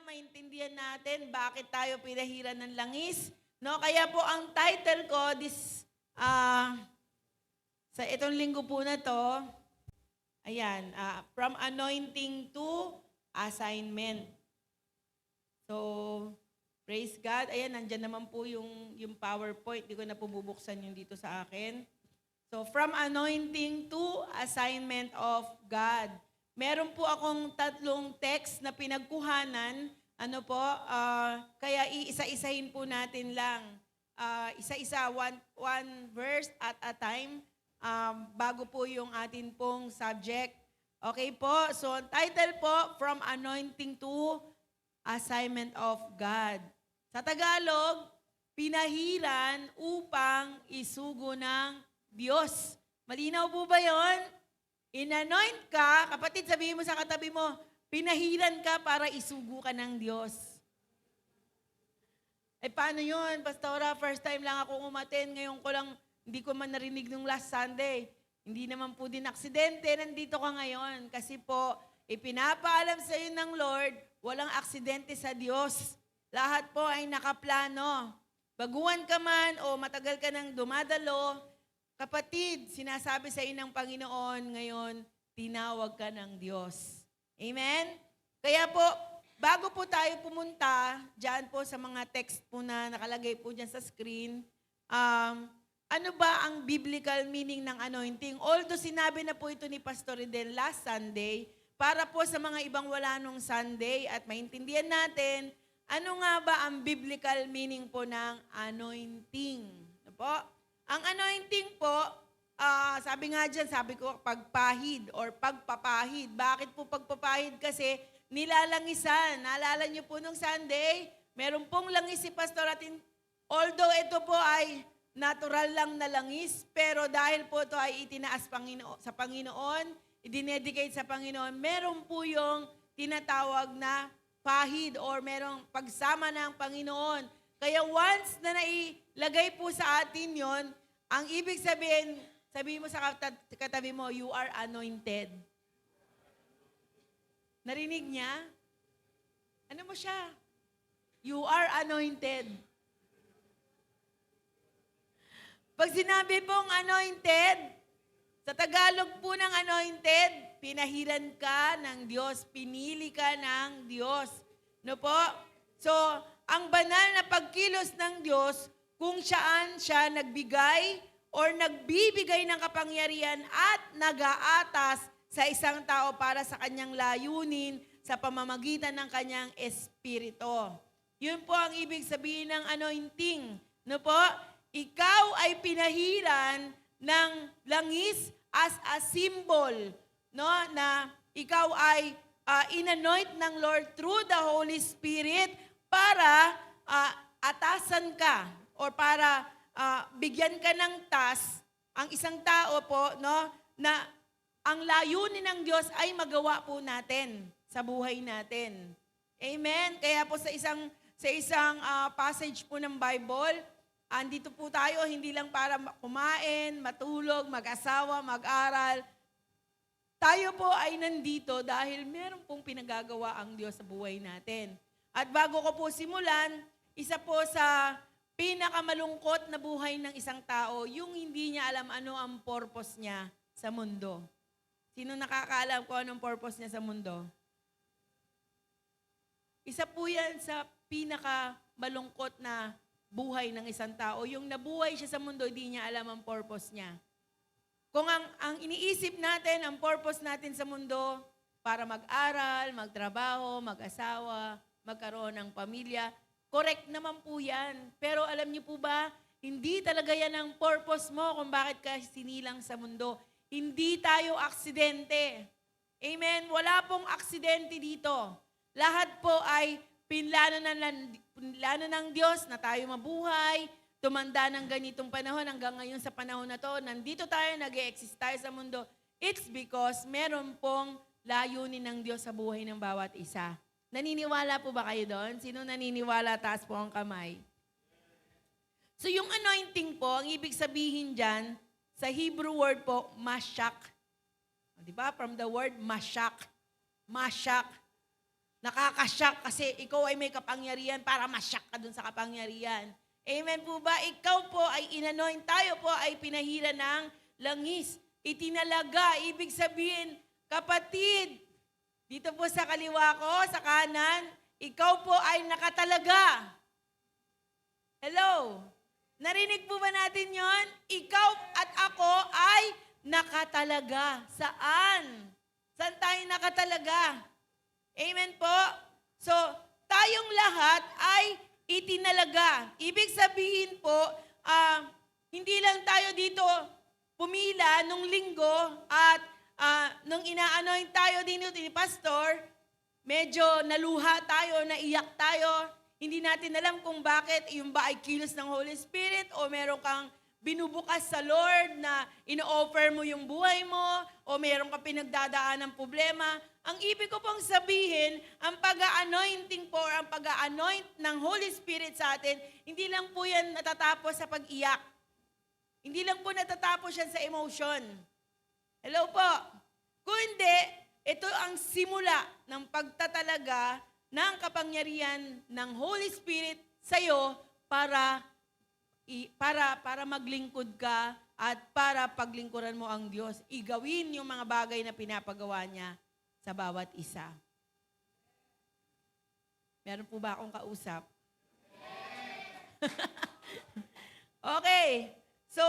maintindihan natin bakit tayo pinahiran ng langis. No, kaya po ang title ko sa itong linggo po na to, ayan, from anointing to assignment. So, praise God. Ayan, nandyan naman po yung PowerPoint. Di ko na po bubuksan yung dito sa akin. So, from anointing to assignment of God. Meron po akong tatlong text na pinagkuhanan. Kaya iisa-isahin po natin lang. Isa-isa, one verse at a time. Bago po yung atin pong subject. Okay po? So, title po, from anointing to assignment of God. Sa Tagalog, pinahiran upang isugo ng Diyos. Malinaw po ba yon? In-anoint ka, kapatid, sabihin mo sa katabi mo, pinahiran ka para isugo ka ng Diyos. Paano yun, Pastora? First time lang ako umaten, ngayon ko lang, hindi ko man narinig nung last Sunday. Hindi naman po din aksidente, nandito ka ngayon. Kasi po, ipinapaalam sa iyo ng Lord, walang aksidente sa Diyos. Lahat po ay nakaplano. Baguhan ka man o matagal ka nang dumadalo, kapatid, sinasabi sa iyo ng Panginoon ngayon, tinawag ka ng Diyos. Amen? Kaya po, bago po tayo pumunta, dyan po sa mga text po na nakalagay po dyan sa screen, ano ba ang biblical meaning ng anointing? Although sinabi na po ito ni Pastor Ridel last Sunday, para po sa mga ibang wala nung Sunday at maintindihan natin, ano nga ba ang biblical meaning po ng anointing? Ano po? Ang anointing po, sabi nga dyan, sabi ko, pagpahid or pagpapahid. Bakit po pagpapahid? Kasi nilalangisan. Naalala niyo po nung Sunday, meron pong langis si Pastor atin. Although ito po ay natural lang na langis, pero dahil po ito ay itinaas sa Panginoon, idinedicate sa Panginoon, meron po yung tinatawag na pahid or merong pagsama ng Panginoon. Kaya once na nailagay po sa atin yon, ang ibig sabihin mo sa katabi mo, you are anointed. Narinig niya? Ano mo siya? You are anointed. Pag sinabi pong anointed, sa Tagalog po ng anointed, pinahiran ka ng Diyos, pinili ka ng Diyos. No po? So, ang banal na pagkilos ng Diyos, kung saan siya nagbigay or nagbibigay ng kapangyarihan at nag-aatas sa isang tao para sa kanyang layunin sa pamamagitan ng kanyang espiritu. Yun po ang ibig sabihin ng anointing. No po? Ikaw ay pinahiran ng langis as a symbol, no, na ikaw ay inanoint ng Lord through the Holy Spirit para atasan ka or para bigyan ka ng task ang isang tao po, no, na ang layunin ng Diyos ay magawa po natin sa buhay natin. Amen. Kaya po sa isang passage po ng Bible, andito po tayo hindi lang para kumain, matulog, mag-asawa, mag-aral. Tayo po ay nandito dahil meron pong pinagagawa ang Diyos sa buhay natin. At bago ko po simulan, isa po sa pinakamalungkot na buhay ng isang tao, yung hindi niya alam ano ang purpose niya sa mundo. Sino nakakaalam kung anong purpose niya sa mundo? Isa po yan sa pinakamalungkot na buhay ng isang tao. Yung nabuhay siya sa mundo, hindi niya alam ang purpose niya. Kung ang iniisip natin, ang purpose natin sa mundo, para mag-aral, magtrabaho, mag-asawa, magkaroon ng pamilya, correct naman po yan. Pero alam niyo po ba, hindi talaga yan ang purpose mo kung bakit ka sinilang sa mundo. Hindi tayo aksidente. Amen? Wala pong aksidente dito. Lahat po ay pinlano ng Diyos na tayo mabuhay, tumanda ng ganitong panahon hanggang ngayon sa panahon na to, nandito tayo, nag-e-exist tayo sa mundo. It's because meron pong layunin ng Diyos sa buhay ng bawat isa. Naniniwala po ba kayo doon? Sino naniniwala? Taas po ang kamay. So yung anointing po, ang ibig sabihin dyan, sa Hebrew word po, mashak. Di ba? From the word mashak. Mashak. nakakashock kasi ikaw ay may kapangyarihan para mashock ka dun sa kapangyarihan. Amen po ba? Ikaw po ay inanoint, tayo po ay pinahira ng langis. Itinalaga, ibig sabihin, kapatid, dito po sa kaliwa ko, sa kanan, ikaw po ay nakatalaga. Hello? Narinig po ba natin yon? Ikaw at ako ay nakatalaga. Saan? Saan tayo nakatalaga? Amen po? So, tayong lahat ay itinalaga. Ibig sabihin po, hindi lang tayo dito pumila nung linggo at nung inaanoin tayo din ni Pastor, medyo naluha tayo, naiyak tayo. Hindi natin alam kung bakit, yung ba ay kilos ng Holy Spirit o meron kang binubukas sa Lord na ino-offer mo yung buhay mo o meron kang pinagdadaan ng problema. Ang ibig ko pong sabihin, ang pag-anointing po, ang pag-anoint ng Holy Spirit sa atin, hindi lang po yan natatapos sa pag-iyak. Hindi lang po natatapos yan sa emotion. Hello po? Kung hindi, ito ang simula ng pagtatalaga ng kapangyarihan ng Holy Spirit sa iyo para maglingkod ka at para paglingkuran mo ang Diyos. Igawin yung mga bagay na pinapagawa niya sa bawat isa. Meron po ba akong kausap? Okay. So,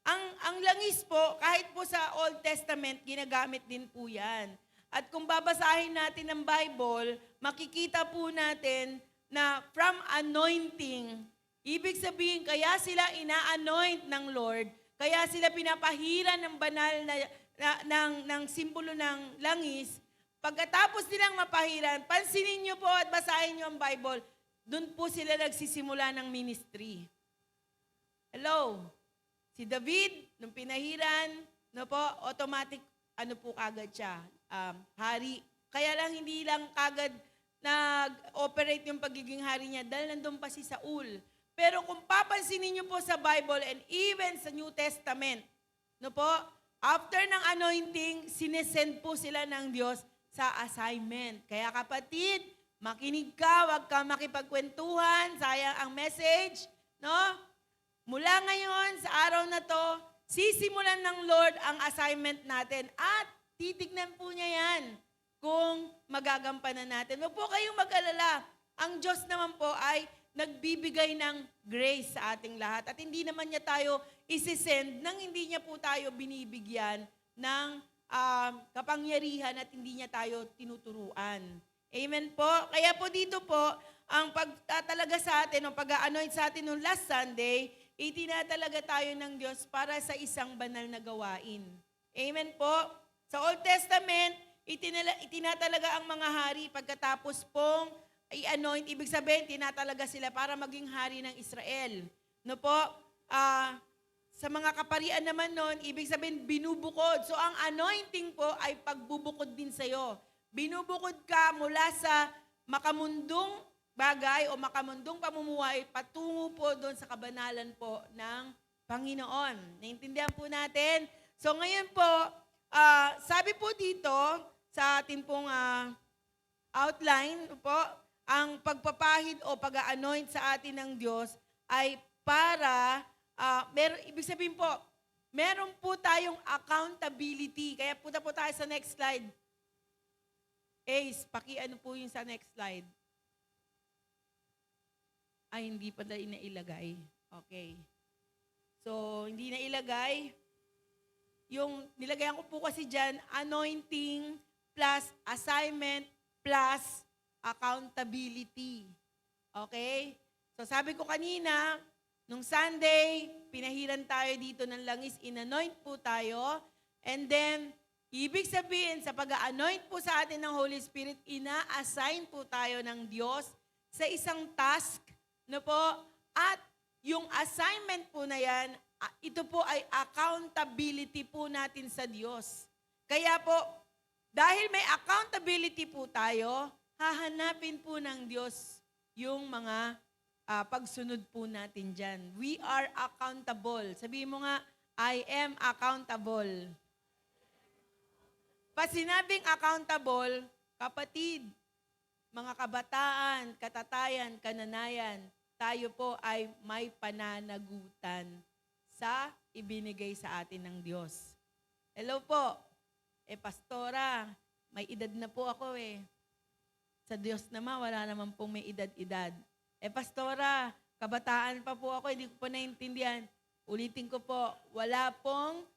ang langis po, kahit po sa Old Testament, ginagamit din po yan. At kung babasahin natin ang Bible, makikita po natin na from anointing, ibig sabihin, kaya sila ina-anoint ng Lord, kaya sila pinapahiran ng banal ng simbolo ng langis. Pagkatapos nilang mapahiran, pansinin niyo po at basahin niyo ang Bible, doon po sila nagsisimula ng ministry. Hello? Si David, nung pinahiran, no po, automatic, ano po kagad siya, hari. Kaya lang hindi lang kagad nag-operate yung pagiging hari niya dahil nandun pa si Saul. Pero kung papansinin niyo po sa Bible and even sa New Testament, no po, after ng anointing, sinesend po sila ng Diyos sa assignment. Kaya kapatid, makinig ka, wag ka makipagkwentuhan, sayang ang message, no? Mula ngayon, sa araw na to, sisimulan ng Lord ang assignment natin at titignan po niya yan kung magagampanan natin. Huwag po kayong mag-alala. Ang Diyos naman po ay nagbibigay ng grace sa ating lahat. At hindi naman niya tayo isisend nang hindi niya po tayo binibigyan ng kapangyarihan at hindi niya tayo tinuturuan. Amen po? Kaya po dito po, ang pagtatalaga sa atin, o pag-anoint sa atin noong last Sunday, itinatalaga tayo ng Diyos para sa isang banal na gawain. Amen po? Sa Old Testament, itinatalaga ang mga hari pagkatapos pong i-anoint, ibig sabihin, tinatalaga sila para maging hari ng Israel. No po? Sa mga kaparian naman nun, ibig sabihin, binubukod. So, ang anointing po ay pagbubukod din sa'yo. Binubukod ka mula sa makamundong bagay o makamundong pamumuhay patungo po doon sa kabanalan po ng Panginoon. Naintindihan po natin? So, ngayon po, sabi po dito sa ating pong outline po, ang pagpapahid o pag-anoint sa atin ng Diyos ay para, ibig sabihin po, meron po tayong accountability. Kaya punta po tayo sa next slide. Ace, paki-ano po yung sa next slide. Ay, hindi pa dahil nailagay. Okay. So, hindi nailagay. Yung nilagayan ko po kasi dyan, anointing plus assignment plus accountability. Okay? So sabi ko kanina, nung Sunday, pinahiran tayo dito ng langis, inanoint po tayo. And then, ibig sabihin, sa pag-anoint po sa atin ng Holy Spirit, ina-assign po tayo ng Diyos sa isang task, no po? At yung assignment po na yan, ito po ay accountability po natin sa Diyos. Kaya po, dahil may accountability po tayo, hahanapin po ng Diyos yung mga pagsunod po natin dyan. We are accountable. Sabihin mo nga, I am accountable. Pag sinabing accountable, kapatid, mga kabataan, katatayan, kananayan, tayo po ay may pananagutan sa ibinigay sa atin ng Diyos. Hello po. Pastora, may edad na po ako eh. Sa Diyos naman, wala naman pong may edad-edad. Pastora, kabataan pa po ako, hindi ko pa naintindihan. Ulitin ko po, wala pong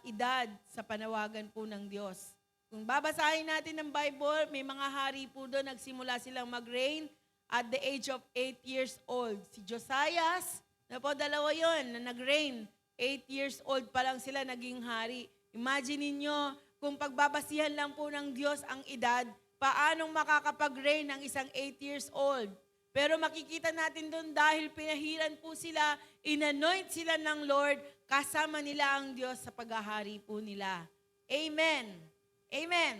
edad sa panawagan po ng Diyos. Kung babasahin natin ng Bible, may mga hari po doon, nagsimula silang mag-reign at the age of 8 years old. Si Josias, na po dalawa yon na nag-reign. 8 years old pa lang sila naging hari. Imagine niyo kung pagbabasihan lang po ng Diyos ang edad, paanong makakapag-reign ng isang 8 years old? Pero makikita natin doon dahil pinahiran po sila, inanoint sila ng Lord, kasama nila ang Diyos sa paghahari po nila. Amen. Amen.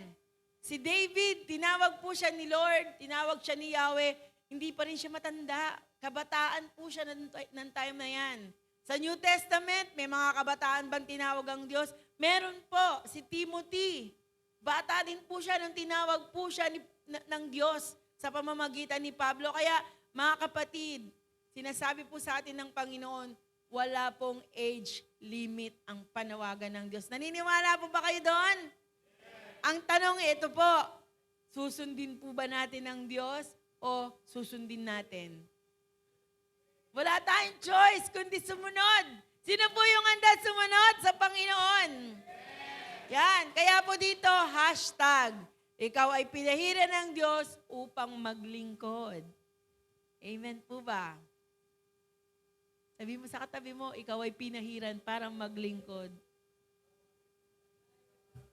Si David, tinawag po siya ni Lord, tinawag siya ni Yahweh, hindi pa rin siya matanda. Kabataan po siya ng time na yan. Sa New Testament, may mga kabataan bang tinawag ang Diyos? Meron po, si Timothy. Bata din po siya nung tinawag po siya ng Diyos sa pamamagitan ni Pablo. Kaya mga kapatid, sinasabi po sa atin ng Panginoon, wala pong age limit ang panawagan ng Diyos. Naniniwala po ba kayo doon? Ang tanong ito po, susundin po ba natin ang Diyos o susundin natin? Wala tayong choice kundi sumunod. Sino po yung handa sumunod sa Panginoon? Yan. Kaya po dito, hashtag, ikaw ay pinahiran ng Diyos upang maglingkod. Amen po ba? Sabi mo sa katabi mo, ikaw ay pinahiran para maglingkod.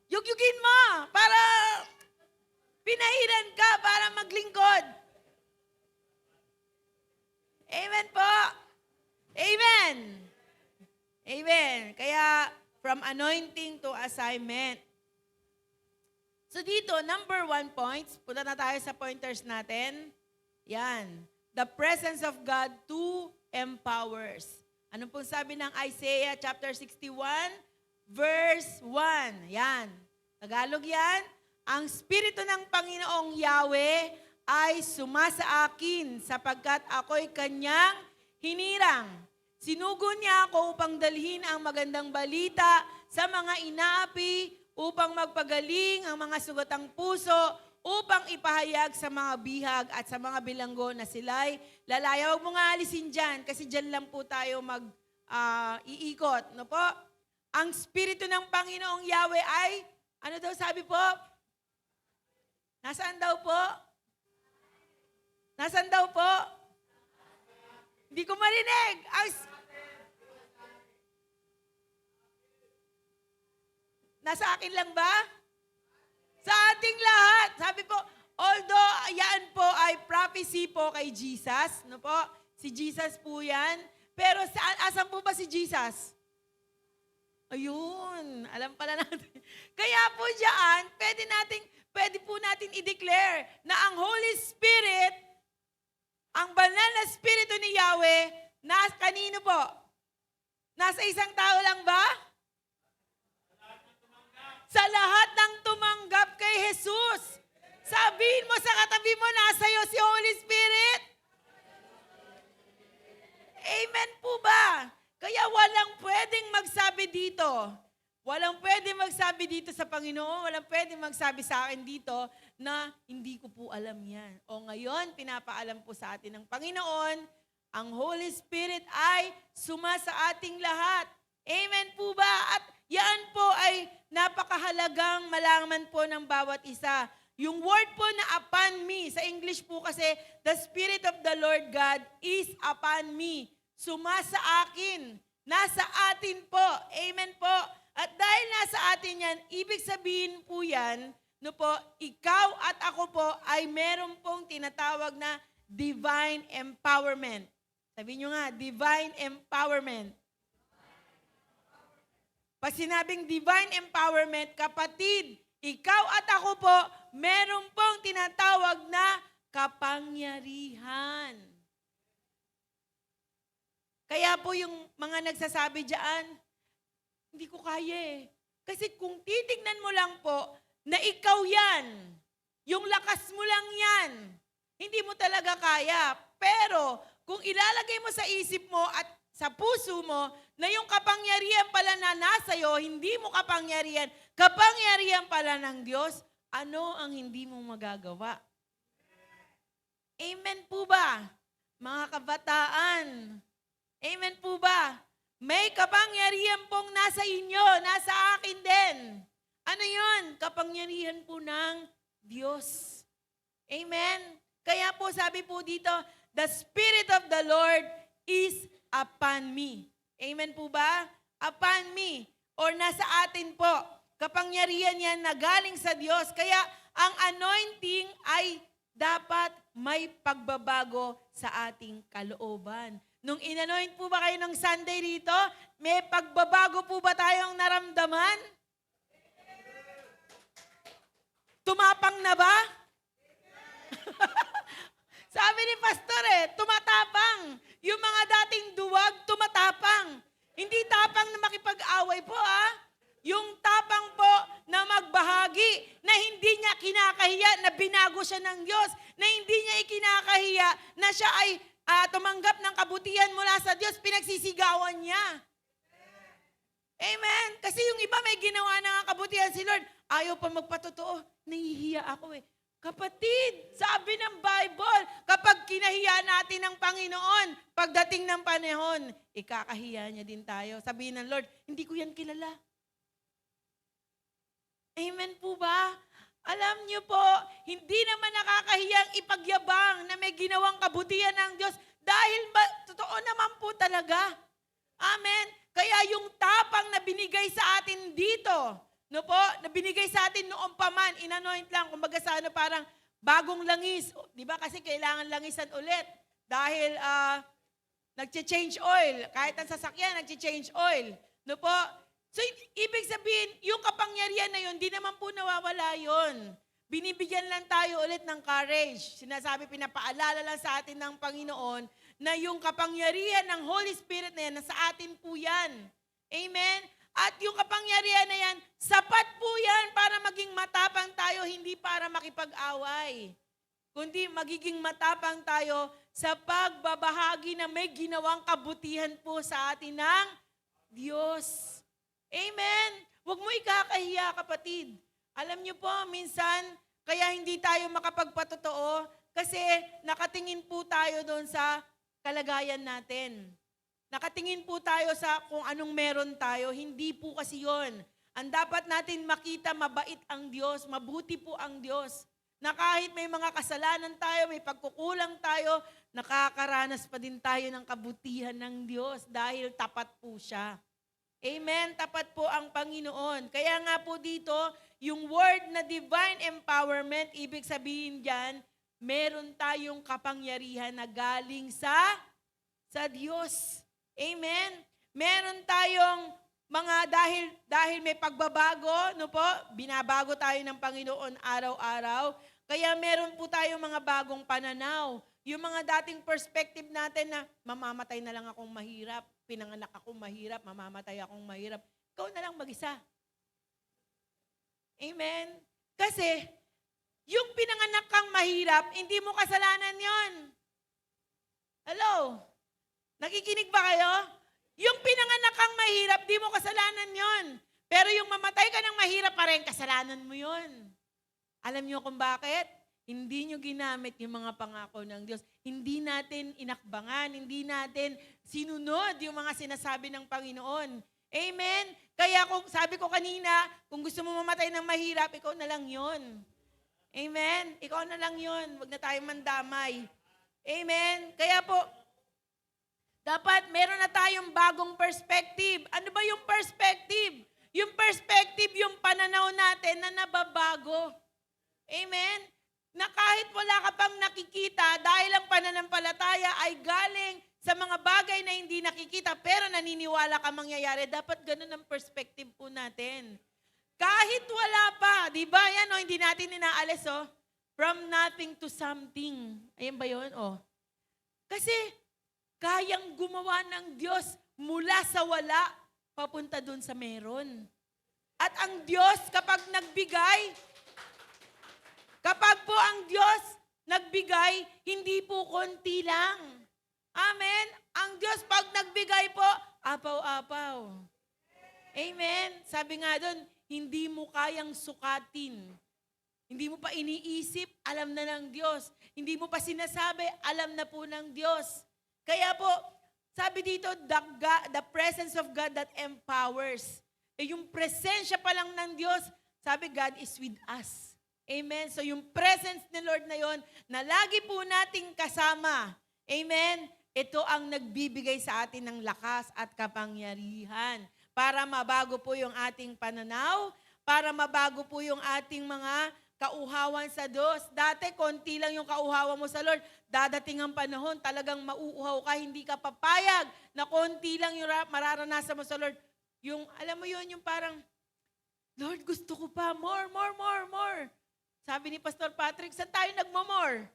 Yugyugin mo para pinahiran ka para maglingkod. Amen po. Amen. Amen. Kaya, from anointing to assignment. So dito, number 1 points. Punta na tayo sa pointers natin. Yan. The presence of God to empowers. Ano pong sabi ng Isaiah chapter 61, verse 1. Yan. Tagalog yan. Ang Espiritu ng Panginoong Yahweh ay sumasa akin sapagkat ako'y kanyang hinirang. Sinugo niya ako upang dalhin ang magandang balita sa mga inaapi, upang magpagaling ang mga sugatang puso, upang ipahayag sa mga bihag at sa mga bilanggo na sila'y lalaya. Huwag mo nga alisin dyan, kasi dyan lang po tayo iikot. No po? Ang Espiritu ng Panginoong Yahweh ay, ano daw sabi po? Nasaan daw po? Nasaan daw po? Hindi ko marinig. Nasa akin lang ba? Sa ating lahat. Sabi po, although yan po ay prophecy po kay Jesus, no po? Si Jesus po yan. Pero asan po ba si Jesus? Ayun, alam pala natin. Kaya po diyan, pwede po natin i-declare na ang Holy Spirit, ang banal na Espiritu ni Yahweh, kanino po? Nasa isang tao lang ba? Sa lahat ng tumanggap kay Jesus. Sabihin mo sa katabi mo, nasa iyo si Holy Spirit. Amen po ba? Kaya walang pwedeng magsabi dito. Walang pwedeng magsabi dito sa Panginoon. Walang pwedeng magsabi sa akin dito na hindi ko po alam yan. O ngayon, pinapaalam po sa atin ng Panginoon, ang Holy Spirit ay suma sa ating lahat. Amen po ba? At yan po ay napakahalagang malaman po ng bawat isa. Yung word po na upon me, sa English po kasi, the Spirit of the Lord God is upon me. Suma sa akin. Nasa atin po. Amen po. At dahil nasa atin yan, ibig sabihin po yan, no po, ikaw at ako po ay meron pong tinatawag na divine empowerment. Sabihin nyo nga, divine empowerment. Pag sinabing divine empowerment, kapatid, ikaw at ako po, meron pong tinatawag na kapangyarihan. Kaya po yung mga nagsasabi dyan, hindi ko kaya eh. Kasi kung titignan mo lang po, na ikaw yan, Yung lakas mo lang yan. Hindi mo talaga kaya. Pero kung ilalagay mo sa isip mo at sa puso mo na yung kapangyarihan pala na nasa'yo, hindi mo kapangyarihan, kapangyarihan pala ng Diyos, ano ang hindi mo magagawa? Amen po ba? Mga kabataan, amen po ba? May kapangyarihan pong nasa inyo, nasa akin din. Ano yun? Kapangyarihan po ng Diyos. Amen? Kaya po sabi po dito, the Spirit of the Lord is upon me. Amen po ba? Upon me. Or nasa atin po. Kapangyarihan yan na galing sa Diyos. Kaya ang anointing ay dapat may pagbabago sa ating kalooban. Nung inanoint po ba kayo ng Sunday rito, may pagbabago po ba tayong naramdaman? Tumapang na ba? Sabi ni Pastor tumatapang. Yung mga dating duwag, tumatapang. Hindi tapang na makipag-away po Yung tapang po na magbahagi, na hindi niya kinakahiya, na binago siya ng Diyos, na hindi niya ikinakahiya, na siya ay tumanggap ng kabutihan mula sa Diyos, pinagsisigawan niya. Amen? Kasi yung iba may ginawa ng kabutihan si Lord, ayaw pa magpatotoo, nahihiya ako Kapatid, sabi ng Bible, kapag kinahiya natin ng Panginoon, pagdating ng panahon, ikakahiya niya din tayo. Sabihin ng Lord, hindi ko yan kilala. Amen po ba? Alam niyo po, hindi naman nakakahiyang ipagyabang na may ginawang kabutihan ng Diyos dahil totoo naman po talaga. Amen? Kaya yung tapang na binigay sa atin dito, no po, na binigay sa atin noong paman, inanoint lang, kumbaga sa parang bagong langis. Di ba? Kasi kailangan langisan ulit dahil nag-change oil. Kahit ang sasakyan, nag-change oil. No po? So, ibig sabihin, yung kapangyarihan na yun, di naman po nawawala yun. Binibigyan lang tayo ulit ng courage. Sinasabi, pinapaalala lang sa atin ng Panginoon na yung kapangyarihan ng Holy Spirit na yan, nasa atin po yan. Amen? At yung kapangyarihan na yan, sapat po yan para maging matapang tayo, hindi para makipag-away. Kundi magiging matapang tayo sa pagbabahagi na may ginawang kabutihan po sa atin ng Diyos. Amen. Huwag mo ikakahiya, kapatid. Alam niyo po, minsan, kaya hindi tayo makapagpatotoo kasi nakatingin po tayo doon sa kalagayan natin. Nakatingin po tayo sa kung anong meron tayo. Hindi po kasi yon. Ang dapat natin makita, mabait ang Diyos, mabuti po ang Diyos. Na kahit may mga kasalanan tayo, may pagkukulang tayo, nakakaranas pa din tayo ng kabutihan ng Diyos dahil tapat po siya. Amen. Tapat po ang Panginoon. Kaya nga po dito, yung word na divine empowerment, ibig sabihin dyan, meron tayong kapangyarihan na galing sa Diyos. Amen. Meron tayong mga dahil may pagbabago, no po, binabago tayo ng Panginoon araw-araw. Kaya meron po tayong mga bagong pananaw. Yung mga dating perspective natin na mamamatay na lang akong mahirap, pinanganak akong mahirap, mamamatay akong mahirap. Ikaw na lang mag-isa. Amen? Kasi, yung pinanganak kang mahirap, hindi mo kasalanan yon. Hello? Nakikinig ba kayo? Yung pinanganak kang mahirap, di mo kasalanan yon. Pero yung mamatay ka ng mahirap pa rin, kasalanan mo yon. Alam niyo kung bakit? Hindi nyo ginamit yung mga pangako ng Diyos. Hindi natin inakbangan, hindi natin sinunod yung mga sinasabi ng Panginoon. Amen? Kaya kung sabi ko kanina, kung gusto mo mamatay ng mahirap, ikaw na lang yon. Amen? Ikaw na lang yon. Huwag na tayo mandamay. Amen? Kaya po, dapat meron na tayong bagong perspective. Ano ba yung perspective? Yung perspective, yung pananaw natin na nababago. Amen? Na kahit wala ka pang nakikita, dahil ang pananampalataya ay galing sa mga bagay na hindi nakikita, pero naniniwala ka mangyayari, dapat ganun ang perspective po natin. Kahit wala pa, di ba yan, hindi natin inaalis, from nothing to something. Ayan ba yun? Kasi, kayang gumawa ng Diyos mula sa wala, papunta dun sa meron. At ang Diyos, kapag nagbigay, Kapag po ang Diyos nagbigay, hindi po konti lang. Amen? Ang Diyos pag nagbigay po, apaw-apaw. Amen? Sabi nga doon, hindi mo kayang sukatin. Hindi mo pa iniisip, alam na ng Diyos. Hindi mo pa sinasabi, alam na po ng Diyos. Kaya po, sabi dito, the presence of God that empowers. Yung presensya pa lang ng Diyos, sabi, God is with us. Amen? So yung presence ni Lord na yon, na lagi po nating kasama. Amen? Ito ang nagbibigay sa atin ng lakas at kapangyarihan para mabago po yung ating pananaw, para mabago po yung ating mga kauhawan sa Diyos. Dati, konti lang yung kauhawan mo sa Lord. Dadating ang panahon, talagang mauuhaw ka, hindi ka papayag na konti lang yung mararanasan mo sa Lord. Yung, alam mo yun, yung parang, Lord, gusto ko pa, more, more, more, more. Sabi ni Pastor Patrick, saan tayo nagmamore?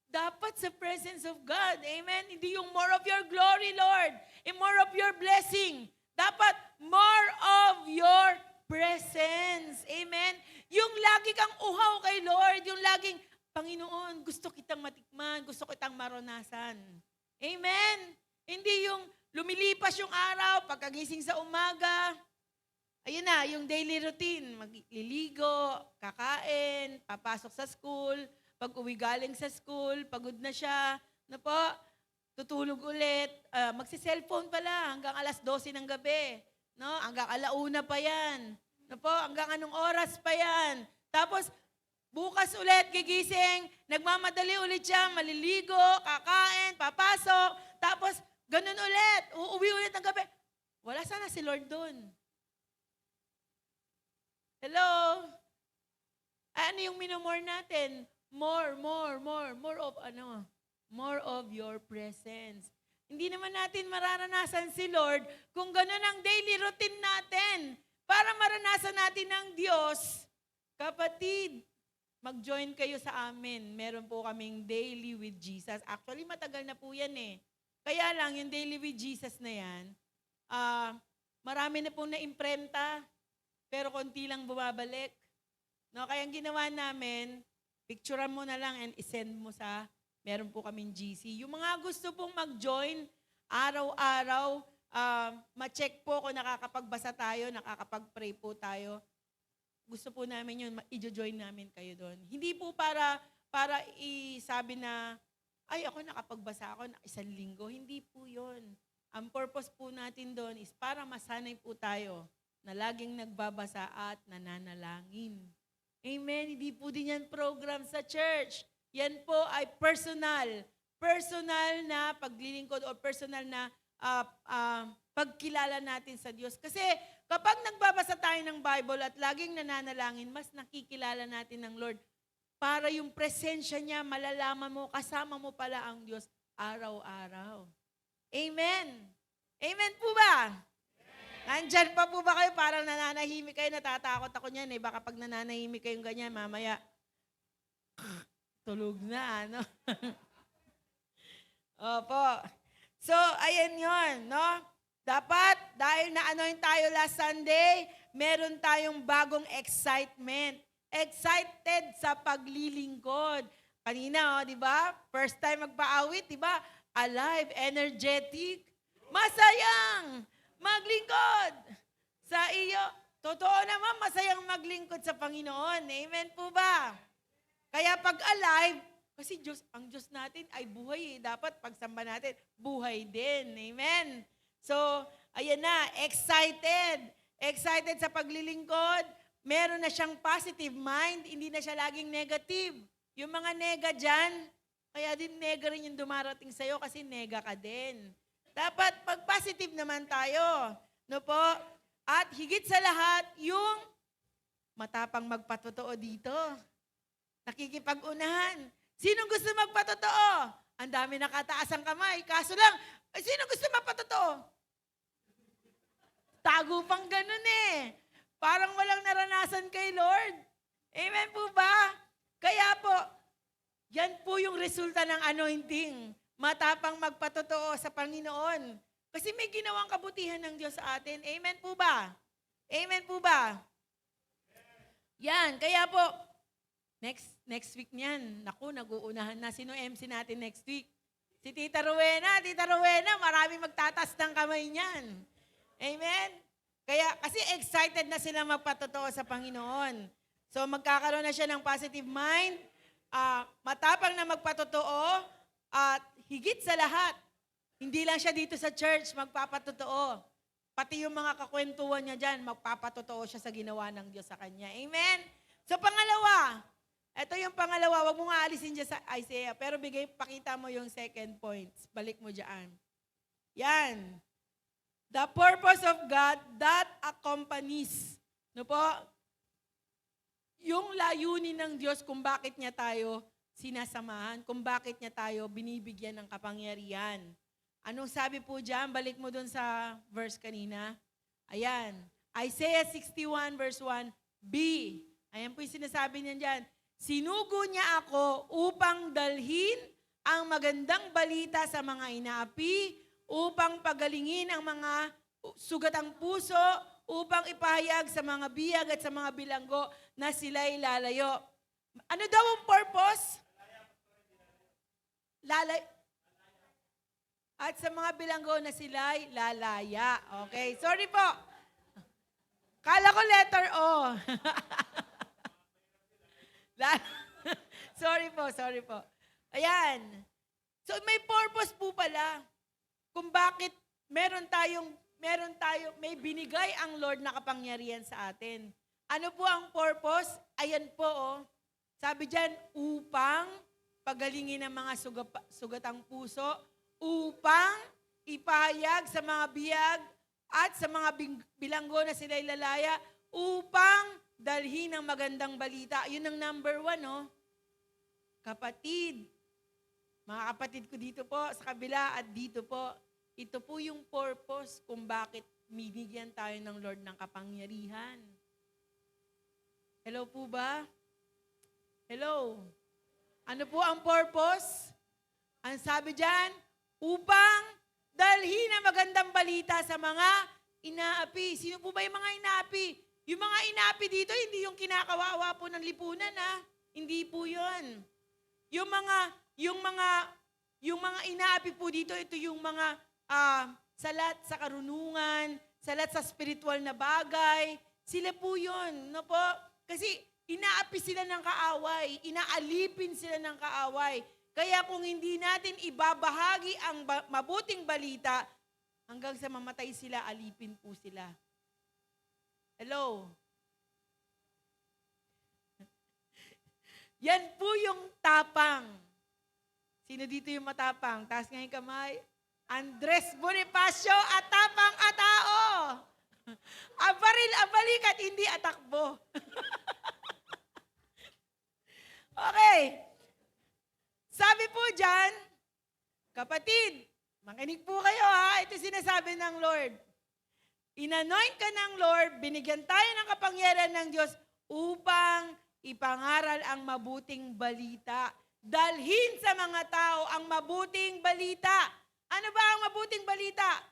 Dapat sa presence of God. Amen? Hindi yung more of your glory, Lord. And more of your blessing. Dapat more of your presence. Amen? Yung lagi kang uhaw kay Lord. Yung laging, Panginoon, gusto kitang matikman. Gusto kitang maranasan. Amen? Hindi yung lumilipas yung araw, pagkagising sa umaga. Ayun na, yung daily routine. Magliligo, kakain, papasok sa school. Pag uwi galing sa school, pagod na siya, na po, tutulog ulit, magsi-cellphone pala hanggang alas 12 ng gabi, no? Hanggang alauna pa yan, no po, hanggang anong oras pa yan. Tapos, bukas ulit, gigising, nagmamadali ulit siya, maliligo, kakain, papasok, tapos, ganun ulit, uuwi ulit ng gabi. Wala sana si Lord doon. Hello? Ano yung minumore natin? More of your presence. Hindi naman natin mararanasan si Lord kung gano'n ang daily routine natin. Para maranasan natin ng Diyos, kapatid, mag-join kayo sa amin. Meron po kaming daily with Jesus. Actually, matagal na po yan eh. Kaya lang, yung daily with Jesus na yan, marami na pong na-imprenta, pero konti lang bumabalik. No, kaya ang ginawa namin, picturean mo na lang and isend mo sa, meron po kaming GC. Yung mga gusto pong mag-join, araw-araw, ma-check po kung nakakapagbasa tayo, nakakapag-pray po tayo. Gusto po namin yun, i-join namin kayo doon. Hindi po para isabi na, ay ako nakapagbasa ako na 1 linggo. Hindi po yun. Ang purpose po natin doon is para masanay po tayo na laging nagbabasa at nananalangin. Amen. Hindi po din yan program sa church. Yan po ay personal. Personal na paglilingkod o personal na pagkilala natin sa Diyos. Kasi kapag nagbabasa tayo ng Bible at laging nananalangin, mas nakikilala natin ng Lord. Para yung presensya niya, malalaman mo, kasama mo pala ang Diyos araw-araw. Amen. Amen po ba? Nandyan pa po ba kayo? Parang nananahimik kayo, natatakot ako niyan eh. Baka pag nananahimik kayong ganyan, mamaya, tulog na, ano? Opo. So, ayan yon, no? Dapat, dahil na-anoint tayo last Sunday, meron tayong bagong excitement. Excited sa paglilingkod. Kanina, di ba? First time magpaawit, di ba? Alive, energetic, masayang maglingkod sa iyo. Totoo naman, masayang maglingkod sa Panginoon. Amen po ba? Kaya pag alive, kasi ang Diyos natin ay buhay eh. Dapat pagsamba natin, buhay din. Amen? So, ayan na, excited. Excited sa paglilingkod. Meron na siyang positive mind, hindi na siya laging negative. Yung mga nega dyan, kaya din nega rin yung dumarating sa'yo kasi nega ka din. Dapat pag-positive naman tayo. No po? At higit sa lahat, yung matapang magpatotoo dito. Nakikipag-unahan. Sinong gusto magpatotoo? Ang dami nakataas ang kamay. Kaso lang, sino gusto magpatotoo? Tago pang ganun eh. Parang walang naranasan kay Lord. Amen po ba? Kaya po, yan po yung resulta ng anointing. Matapang magpatotoo sa Panginoon. Kasi may ginawang kabutihan ng Diyos sa atin. Amen po ba? Amen po ba? Yan, kaya po, next week niyan, naku, nag-uunahan na. Sino MC natin next week? Si Tita Rowena. Tita Rowena, marami magtatas ng kamay niyan. Amen? Kaya, kasi excited na sila magpatotoo sa Panginoon. So, magkakaroon na siya ng positive mind, matapang na magpatotoo, at higit sa lahat, hindi lang siya dito sa church magpapatotoo. Pati yung mga kakwentuhan niya dyan, magpapatotoo siya sa ginawa ng Diyos sa kanya. Amen? So, pangalawa, ito yung pangalawa, wag mo nga alisin dyan sa Isaiah, pero pakita mo yung second point. Balik mo dyan. Yan. The purpose of God that accompanies. No po? Yung layunin ng Diyos kung bakit niya tayo sinasamahan, kung bakit niya tayo binibigyan ng kapangyarihan. Anong sabi po dyan? Balik mo dun sa verse kanina. Ayan. Isaiah 61 verse 1b. Ayan po yung sinasabi niya dyan. Sinugo niya ako upang dalhin ang magandang balita sa mga inaapi, upang pagalingin ang mga sugatang puso, upang ipahayag sa mga biyag at sa mga bilanggo na sila'y lalayo. Ano daw ang purpose? At sa mga bilanggo na sila'y lalaya. Okay, sorry po. Kala ko letter O. Sorry po. Ayan. So may purpose po pala kung bakit may binigay ang Lord na kapangyarihan sa atin. Ano po ang purpose? Ayan po, oh. Sabi dyan, upang pagalingin ang mga sugatang puso, upang ipahayag sa mga biyag at sa mga bilanggo na sila'y lalaya, upang dalhin ang magandang balita. Yun ang number 1, no? Kapatid, mga kapatid ko dito po, sa kabila at dito po, ito po yung purpose kung bakit binigyan tayo ng Lord ng kapangyarihan. Hello po ba? Hello? Ano po ang purpose? Ang sabi dyan, upang dalhin ang magandang balita sa mga inaapi. Sino po ba yung mga inaapi? Yung mga inaapi dito, hindi yung kinakawawa po ng lipunan, ha? Hindi po yun. Yung mga inaapi po dito, ito yung mga salat sa karunungan, salat sa spiritual na bagay. Sila po yun, no po? Kasi inaapi sila ng kaaway, inaalipin sila ng kaaway. Kaya kung hindi natin ibabahagi ang mabuting balita, hanggang sa mamatay sila, alipin po sila. Hello? Yan po yung tapang. Sino dito yung matapang? Taas nga yung kamay. Andres Bonifacio, atapang atao. Abaril, abalikat, hindi atakbo. Okay. Sabi po dyan, kapatid, makinig po kayo ha, ito sinasabi ng Lord. Inanoint ka ng Lord, binigyan tayo ng kapangyarihan ng Diyos upang ipangaral ang mabuting balita. Dalhin sa mga tao ang mabuting balita. Ano ba ang mabuting balita?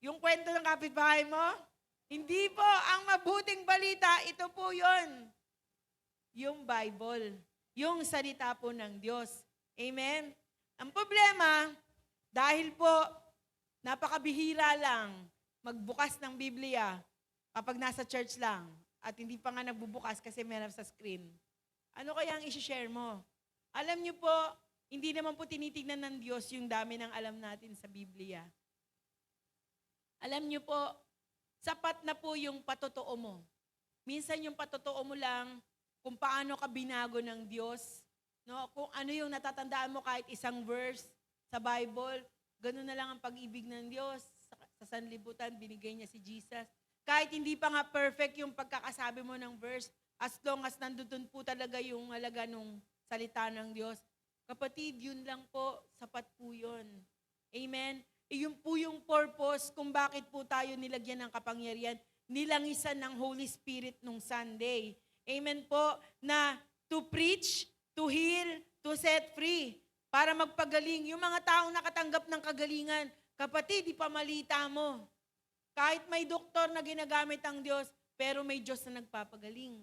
Yung kwento ng kapitbahay mo? Hindi po. Ang mabuting balita, ito po yon. Yung Bible. Yung salita po ng Diyos. Amen? Ang problema, dahil po napakabihira lang magbukas ng Biblia kapag nasa church lang at hindi pa nga nagbubukas kasi meron sa screen. Ano kaya ang isi-share mo? Alam niyo po, hindi naman po tinitignan ng Diyos yung dami ng alam natin sa Biblia. Alam niyo po, sapat na po yung patotoo mo. Minsan yung patotoo mo lang kung paano ka binago ng Diyos, no? Kung ano yung natatandaan mo kahit isang verse sa Bible, ganun na lang ang pag-ibig ng Diyos. Sa sanlibutan, binigay niya si Jesus. Kahit hindi pa nga perfect yung pagkakasabi mo ng verse, as long as nandun po talaga yung halaga ng salita ng Diyos. Kapatid, yun lang po, sapat po yun. Amen? Yun po yung purpose kung bakit po tayo nilagyan ng kapangyarihan, nilangisan ng Holy Spirit nung Sunday. Amen po, na to preach, to heal, to set free, para magpagaling. Yung mga taong nakatanggap ng kagalingan, kapatid, ipamalita mo. Kahit may doktor na ginagamit ang Diyos, pero may Diyos na nagpapagaling.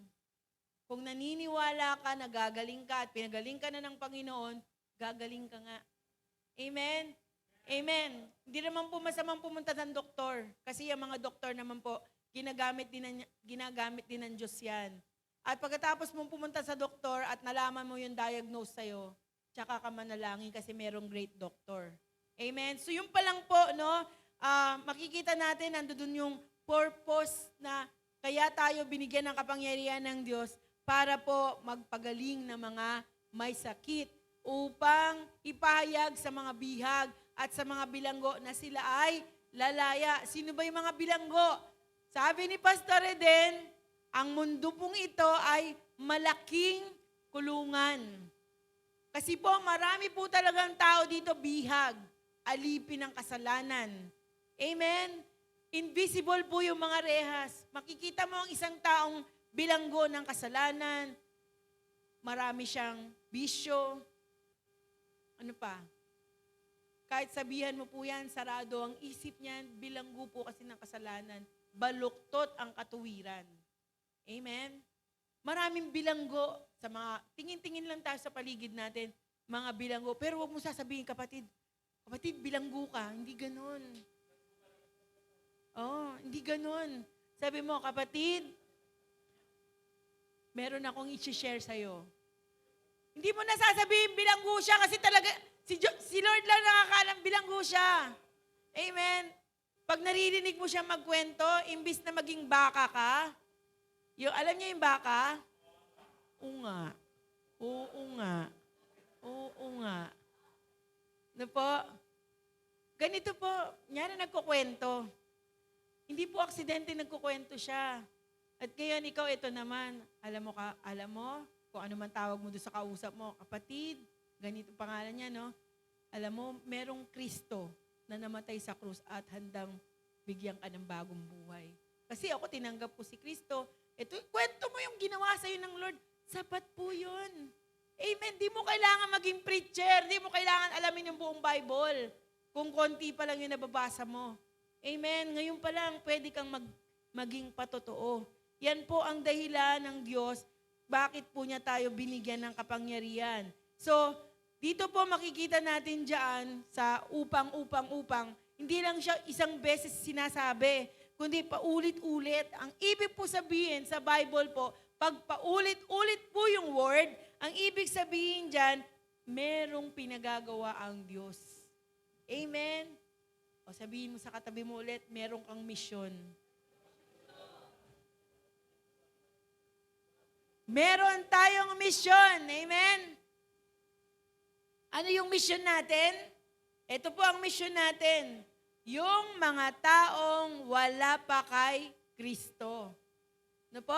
Kung naniniwala ka na gagaling ka at pinagaling ka na ng Panginoon, gagaling ka nga. Amen? Amen. Hindi naman po masamang pumunta ng doktor. Kasi yung mga doktor naman po, ginagamit din ng Diyos yan. At pagkatapos mong pumunta sa doktor at nalaman mo yung diagnose sa'yo, tsaka ka manalangin kasi merong great doctor. Amen? So yung pa lang po, no, makikita natin, nandoon yung purpose na kaya tayo binigyan ng kapangyarihan ng Diyos para po magpagaling ng mga may sakit upang ipahayag sa mga bihag at sa mga bilanggo na sila ay lalaya. Sino ba yung mga bilanggo? Sabi ni Pastor Eden, ang mundo pong ito ay malaking kulungan. Kasi po, marami po talagang tao dito bihag, alipin ng kasalanan. Amen? Invisible po yung mga rehas. Makikita mo ang isang taong bilanggo ng kasalanan, marami siyang bisyo. Ano pa? Kahit sabihan mo po yan, sarado ang isip niyan, bilanggo po kasi ng kasalanan. Baluktot ang katuwiran. Amen? Maraming bilanggo sa mga, tingin-tingin lang tayo sa paligid natin, mga bilanggo. Pero huwag mo sasabihin, kapatid, bilanggo ka. Hindi ganun. Hindi ganun. Sabi mo, kapatid, meron akong i-share sa'yo. Hindi mo nasasabihin bilanggo siya kasi talaga, si Lord lang nakakaalam bilanggo siya. Amen? Pag naririnig mo siya magkwento, imbis na maging baka ka, alam niyo yung baka? Oo nga. Oo nga. Oo nga. Ano po? Ganito po, niya na nagkukwento. Hindi po aksidente nagkukwento siya. At ngayon, ikaw, ito naman, alam mo, kung ano man tawag mo doon sa kausap mo, kapatid, ganito pangalan niya, no? Alam mo, merong Kristo na namatay sa krus at handang bigyan ka ng bagong buhay. Kasi ako, tinanggap ko si Kristo. Ito, kwento mo yung ginawa sa'yo ng Lord. Sapat po yun. Amen. Di mo kailangan maging preacher. Di mo kailangan alamin yung buong Bible. Kung konti pa lang yung nababasa mo. Amen. Ngayon pa lang, pwede kang maging patotoo. Yan po ang dahilan ng Diyos, bakit po niya tayo binigyan ng kapangyarihan. So, dito po makikita natin dyan sa upang, hindi lang siya isang beses sinasabi, kundi paulit-ulit. Ang ibig po sabihin sa Bible po, pag paulit-ulit po yung word, ang ibig sabihin dyan, merong pinagagawa ang Diyos. Amen? O sabihin mo sa katabi mo ulit, merong kang misyon. Meron tayong misyon. Amen? Ano yung misyon natin? Ito po ang misyon natin. Yung mga taong wala pa kay Kristo. Ano po?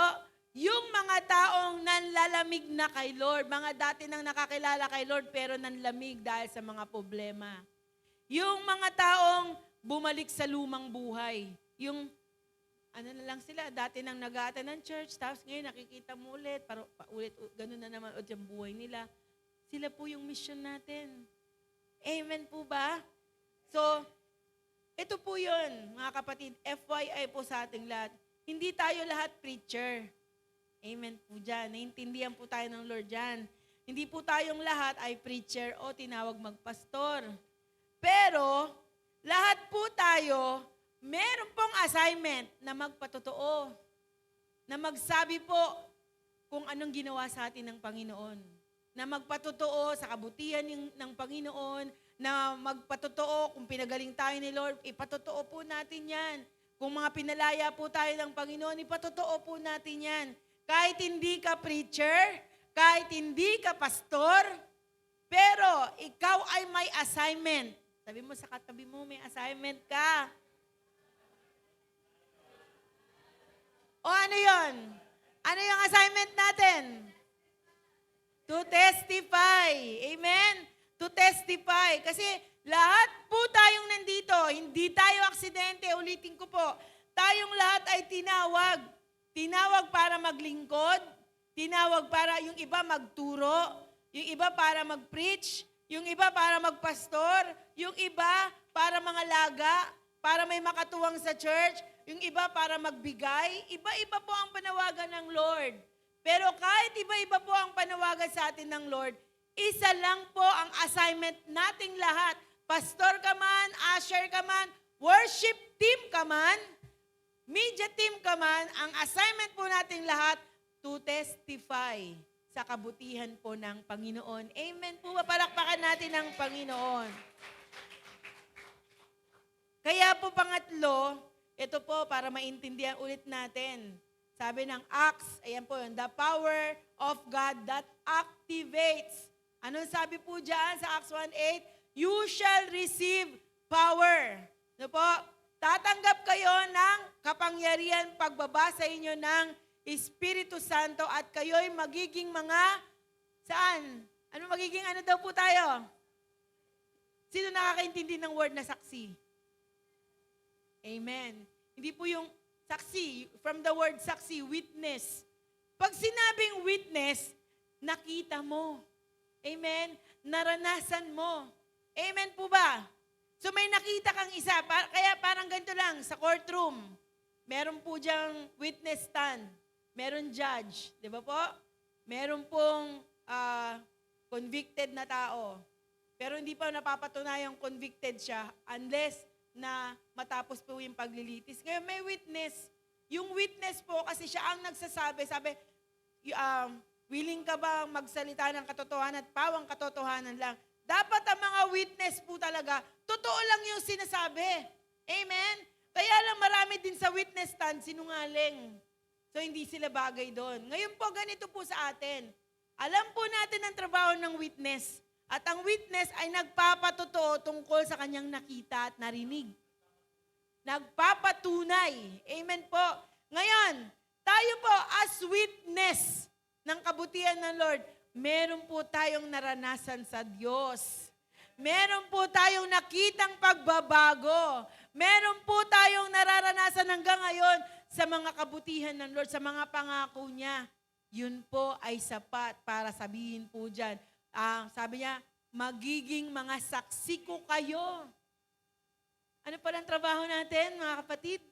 Yung mga taong nanlalamig na kay Lord. Mga dati nang nakakilala kay Lord pero nanlamig dahil sa mga problema. Yung mga taong bumalik sa lumang buhay. Yung ano na lang sila, dati nang nag-aatan ng church, tapos ngayon nakikita mo ulit, ganun na naman ulit yung buhay nila. Sila po yung mission natin. Amen po ba? So, ito po yun, mga kapatid, FYI po sa ating lahat. Hindi tayo lahat preacher. Amen po dyan. Naintindihan po tayo ng Lord dyan. Hindi po tayong lahat ay preacher o tinawag magpastor. Pero, lahat po tayo, meron pong assignment na magpatotoo, na magsabi po kung anong ginawa sa atin ng Panginoon, na magpatotoo sa kabutihan ng Panginoon, na magpatotoo kung pinagaling tayo ni Lord, ipatotoo po natin yan. Kung mga pinalaya po tayo ng Panginoon, ipatotoo po natin yan. Kahit hindi ka preacher, kahit hindi ka pastor, pero ikaw ay may assignment. Sabi mo sa katabi mo, may assignment ka. O ano yon? Ano yung assignment natin? To testify. Amen? To testify. Kasi lahat po tayong nandito, hindi tayo aksidente, ulitin ko po, tayong lahat ay tinawag. Tinawag para maglingkod, tinawag para yung iba magturo, yung iba para mag-preach, yung iba para magpastor, yung iba para mga laga, para may makatuwang sa church, yung iba para magbigay. Iba-iba po ang panawagan ng Lord. Pero kahit iba-iba po ang panawagan sa atin ng Lord, isa lang po ang assignment nating lahat. Pastor ka man, usher ka man, worship team ka man, media team ka man, ang assignment po nating lahat to testify sa kabutihan po ng Panginoon. Amen po ba? Palakpakan natin ang Panginoon. Kaya po pangatlo, ito po para maintindihan ulit natin. Sabi ng Acts, ayan po yun, the power of God that activates. Anong sabi po dyan sa Acts 1:8? You shall receive power. Ano po? Tatanggap kayo ng kapangyarihan pagbaba sa inyo ng Espiritu Santo at kayo'y magiging mga, saan? Ano magiging ano daw po tayo? Sino nakakaintindi ng word na saksi? Amen. Hindi po yung saksi, from the word saksi, witness. Pag sinabing witness, nakita mo. Amen? Naranasan mo. Amen po ba? So may nakita kang isa, kaya parang ganito lang, sa courtroom, meron po diyang witness stand, meron judge, di ba po? Meron pong convicted na tao. Pero hindi pa napapatunayang convicted siya unless na matapos po yung paglilitis. Ngayon may witness. Yung witness po kasi siya ang nagsasabi, sabi, willing ka bang magsalita ng katotohanan at pawang katotohanan lang? Dapat ang mga witness po talaga, totoo lang yung sinasabi. Amen? Kaya lang marami din sa witness stand sinungaling. So hindi sila bagay doon. Ngayon po ganito po sa atin. Alam po natin ang trabaho ng witness. At ang witness ay nagpapatotoo tungkol sa kanyang nakita at narinig. Nagpapatunay. Amen po. Ngayon, tayo po as witness ng kabutihan ng Lord, meron po tayong naranasan sa Diyos. Meron po tayong nakitang pagbabago. Meron po tayong nararanasan hanggang ngayon sa mga kabutihan ng Lord, sa mga pangako niya. Yun po ay sapat para sabihin po dyan. Sabi niya, magiging mga saksi ko kayo. Ano pala ang trabaho natin, mga kapatid?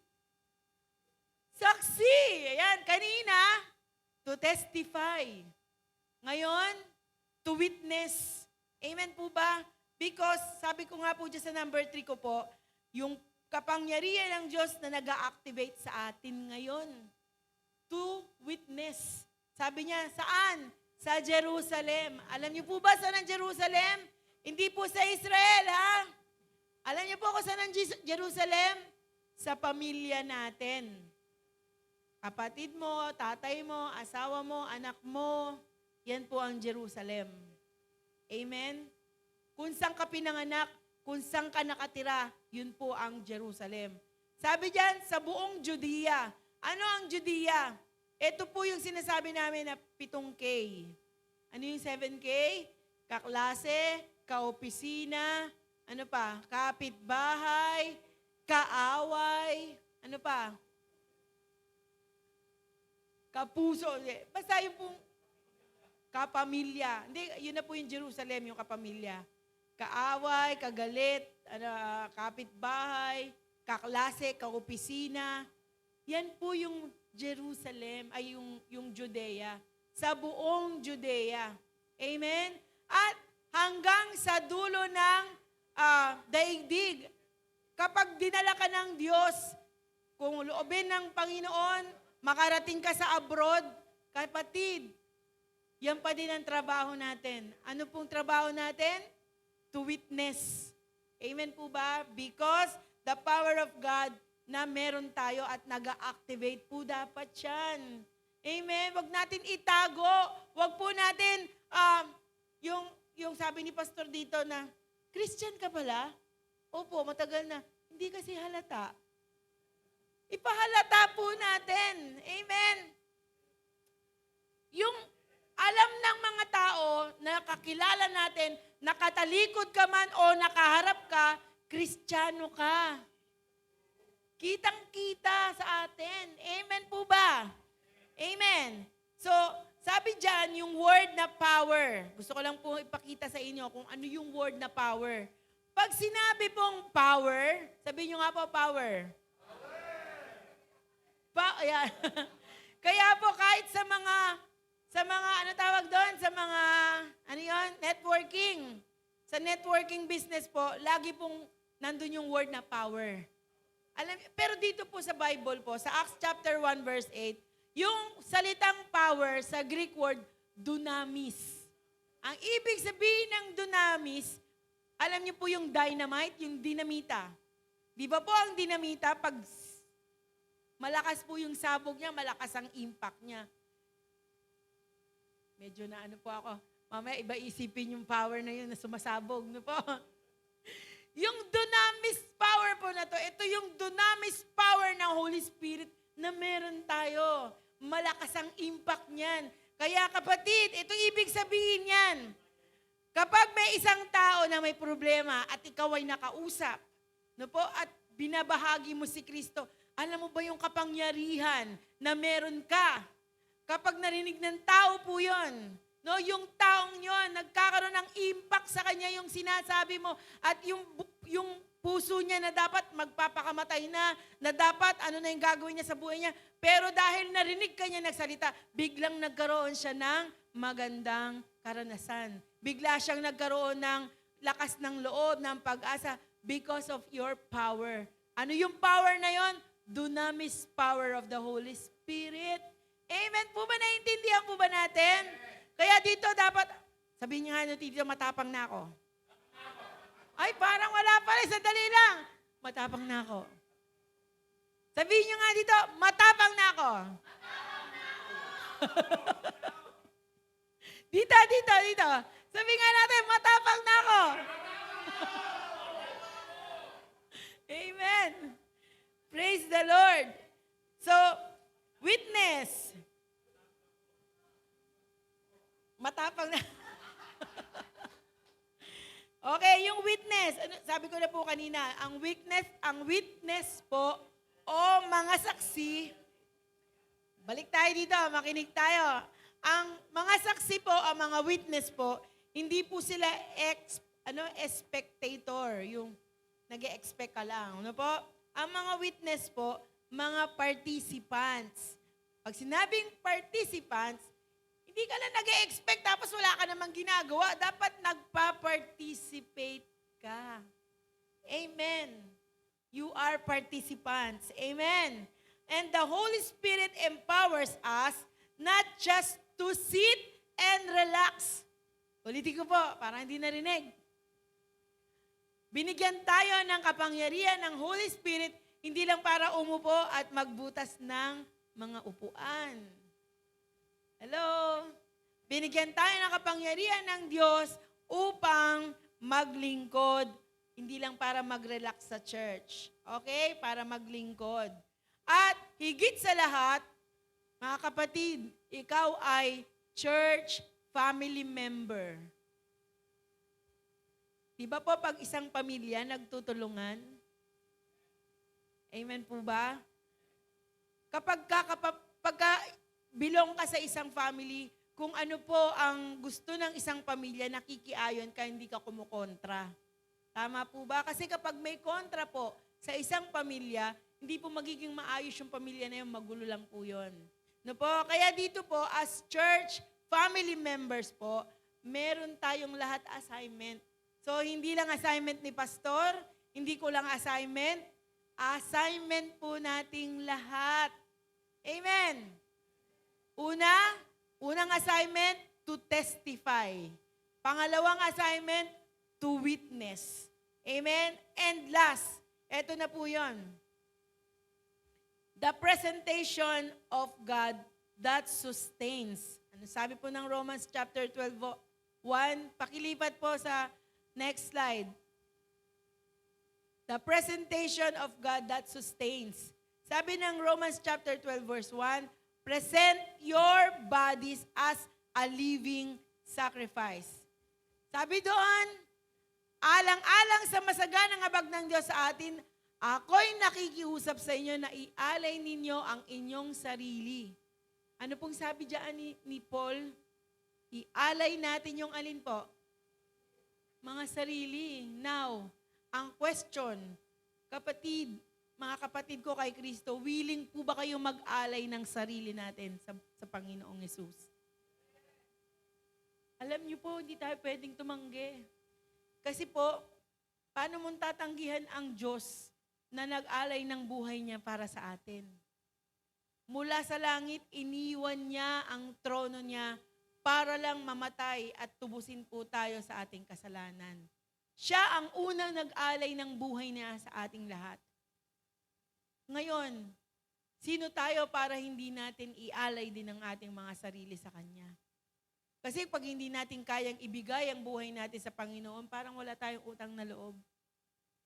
Saksi! Ayan, kanina, to testify. Ngayon, to witness. Amen po ba? Because, sabi ko nga po dyan sa number 3 ko po, yung kapangyarihan ng Diyos na nag-a-activate sa atin ngayon. To witness. Sabi niya, saan? Sa Jerusalem. Alam niyo po ba saan ang Jerusalem? Hindi po sa Israel, ha? Alam niyo po kung saan ang Jerusalem? Sa pamilya natin. Kapatid mo, tatay mo, asawa mo, anak mo, yan po ang Jerusalem. Amen? Kung saan ka pinanganak, kung saan ka nakatira, yun po ang Jerusalem. Sabi diyan, sa buong Judea. Ano ang Judea? Ito po yung sinasabi namin na 7K. Ano yung 7K? Kaklase, kaopisina, ano pa? Kapitbahay, kaaway, ano pa? Kapuso. Basta yung pong kapamilya. Hindi, yun na po yung Jerusalem, yung kapamilya. Kaaway, kagalit, kapitbahay, kaklase, kaopisina. Yan po yung Jerusalem, ay yung Judea. Sa buong Judea. Amen? At hanggang sa dulo ng daigdig, kapag dinala ka ng Diyos, kung loobin ng Panginoon, makarating ka sa abroad, kapatid, yan pa din ang trabaho natin. Ano pong trabaho natin? To witness. Amen po ba? Because the power of God na meron tayo at nag-activate po dapat yan. Amen? Wag natin itago. Wag po natin, yung sabi ni Pastor dito na, Christian ka pala? Opo, matagal na. Hindi kasi halata. Ipahalata po natin. Amen? Yung alam ng mga tao na kakilala natin, nakatalikod ka man o nakaharap ka, Kristiyano ka. Kitang-kita sa atin. Amen po ba? Amen. So, sabi dyan, yung word na power. Gusto ko lang po ipakita sa inyo kung ano yung word na power. Pag sinabi pong power, sabihin nyo nga po power. Ayan. Kaya po kahit sa mga Sa mga, ano tawag doon? Sa mga, ano yun? Networking. Sa networking business po, lagi pong nandun yung word na power. Pero dito po sa Bible po, sa Acts chapter 1 verse 8, yung salitang power sa Greek word, dunamis. Ang ibig sabihin ng dunamis, alam niyo po yung dynamite, yung dinamita. Di ba po ang dinamita, pag malakas po yung sabog niya, malakas ang impact niya. Medyo na ano po ako. Mamaya iba isipin yung power na yun na sumasabog. No po? Yung dunamis power po na to, ito yung dunamis power ng Holy Spirit na meron tayo. Malakas ang impact niyan. Kaya kapatid, ito ibig sabihin yan. Kapag may isang tao na may problema at ikaw ay nakausap, no po, at binabahagi mo si Kristo, alam mo ba yung kapangyarihan na meron ka? Kapag narinig ng tao po yun, no, yung taong yun, nagkakaroon ng impact sa kanya yung sinasabi mo at yung puso niya na dapat magpapakamatay na dapat ano na yung gagawin niya sa buhay niya. Pero dahil narinig ka niya nagsalita, biglang nagkaroon siya ng magandang karanasan. Bigla siyang nagkaroon ng lakas ng loob, ng pag-asa because of your power. Ano yung power na yon? Dunamis power of the Holy Spirit. Amen po ba? Naiintindihan po ba natin? Kaya dito dapat, sabihin niyo nga dito, matapang na ako. Ay, parang wala pa rin, sandali lang. Matapang na ako. Sabihin niyo nga dito, matapang na ako. Dito. Sabihin nga natin, matapang na ako. Amen. Praise the Lord. So, witness. Matapang na. Okay, yung witness. Sabi ko na po kanina, ang witness po, o mga saksi, balik tayo dito, makinig tayo. Ang mga saksi po, ang mga witness po, hindi po sila spectator, yung nag-expect ka lang. Ano po? Ang mga witness po, mga participants. Pag sinabing participants, hindi ka lang nag-expect tapos wala ka namang ginagawa. Dapat nagpa-participate ka. Amen. You are participants. Amen. And the Holy Spirit empowers us not just to sit and relax. Ulitin ko po, para hindi narinig. Binigyan tayo ng kapangyarihan ng Holy Spirit, hindi lang para umupo at magbutas ng mga upuan. Hello? Binigyan tayo ng kapangyarihan ng Diyos upang maglingkod, hindi lang para mag-relax sa church. Okay? Para maglingkod. At higit sa lahat, mga kapatid, ikaw ay church family member. Di ba po pag isang pamilya nagtutulungan? Amen po ba? Kapag bilong ka sa isang family, kung ano po ang gusto ng isang pamilya, nakikiayon ka, hindi ka kumukontra. Tama po ba? Kasi kapag may kontra po sa isang pamilya, hindi po magiging maayos yung pamilya na yun, magulo lang po yun. No po? Kaya dito po, as church family members po, meron tayong lahat assignment. So, hindi lang assignment ni pastor, hindi ko lang assignment po nating lahat. Amen. Unang assignment, to testify. Pangalawang assignment, to witness. Amen? And last, eto na po yun. The presentation of God that sustains. Ano sabi po ng Romans chapter 12:1? Pakilipat po sa next slide. The presentation of God that sustains. Sabi ng Romans chapter 12 verse 1, present your bodies as a living sacrifice. Sabi doon, alang-alang sa masaganang habag ng Diyos sa atin, ako'y nakikiusap sa inyo na ialay ninyo ang inyong sarili. Ano pong sabi diyan ni Paul? Ialay natin yung alin po? Mga sarili. Now, ang question, mga kapatid ko kay Kristo, willing po ba kayo mag-alay ng sarili natin sa Panginoong Yesus? Alam niyo po, hindi tayo pwedeng tumanggi. Kasi po, paano mong tatanggihan ang Diyos na nag-alay ng buhay niya para sa atin? Mula sa langit, iniwan niya ang trono niya para lang mamatay at tubusin po tayo sa ating kasalanan. Siya ang unang nag-alay ng buhay niya sa ating lahat. Ngayon, sino tayo para hindi natin ialay din ang ating mga sarili sa Kanya? Kasi pag hindi natin kayang ibigay ang buhay natin sa Panginoon, parang wala tayong utang na loob.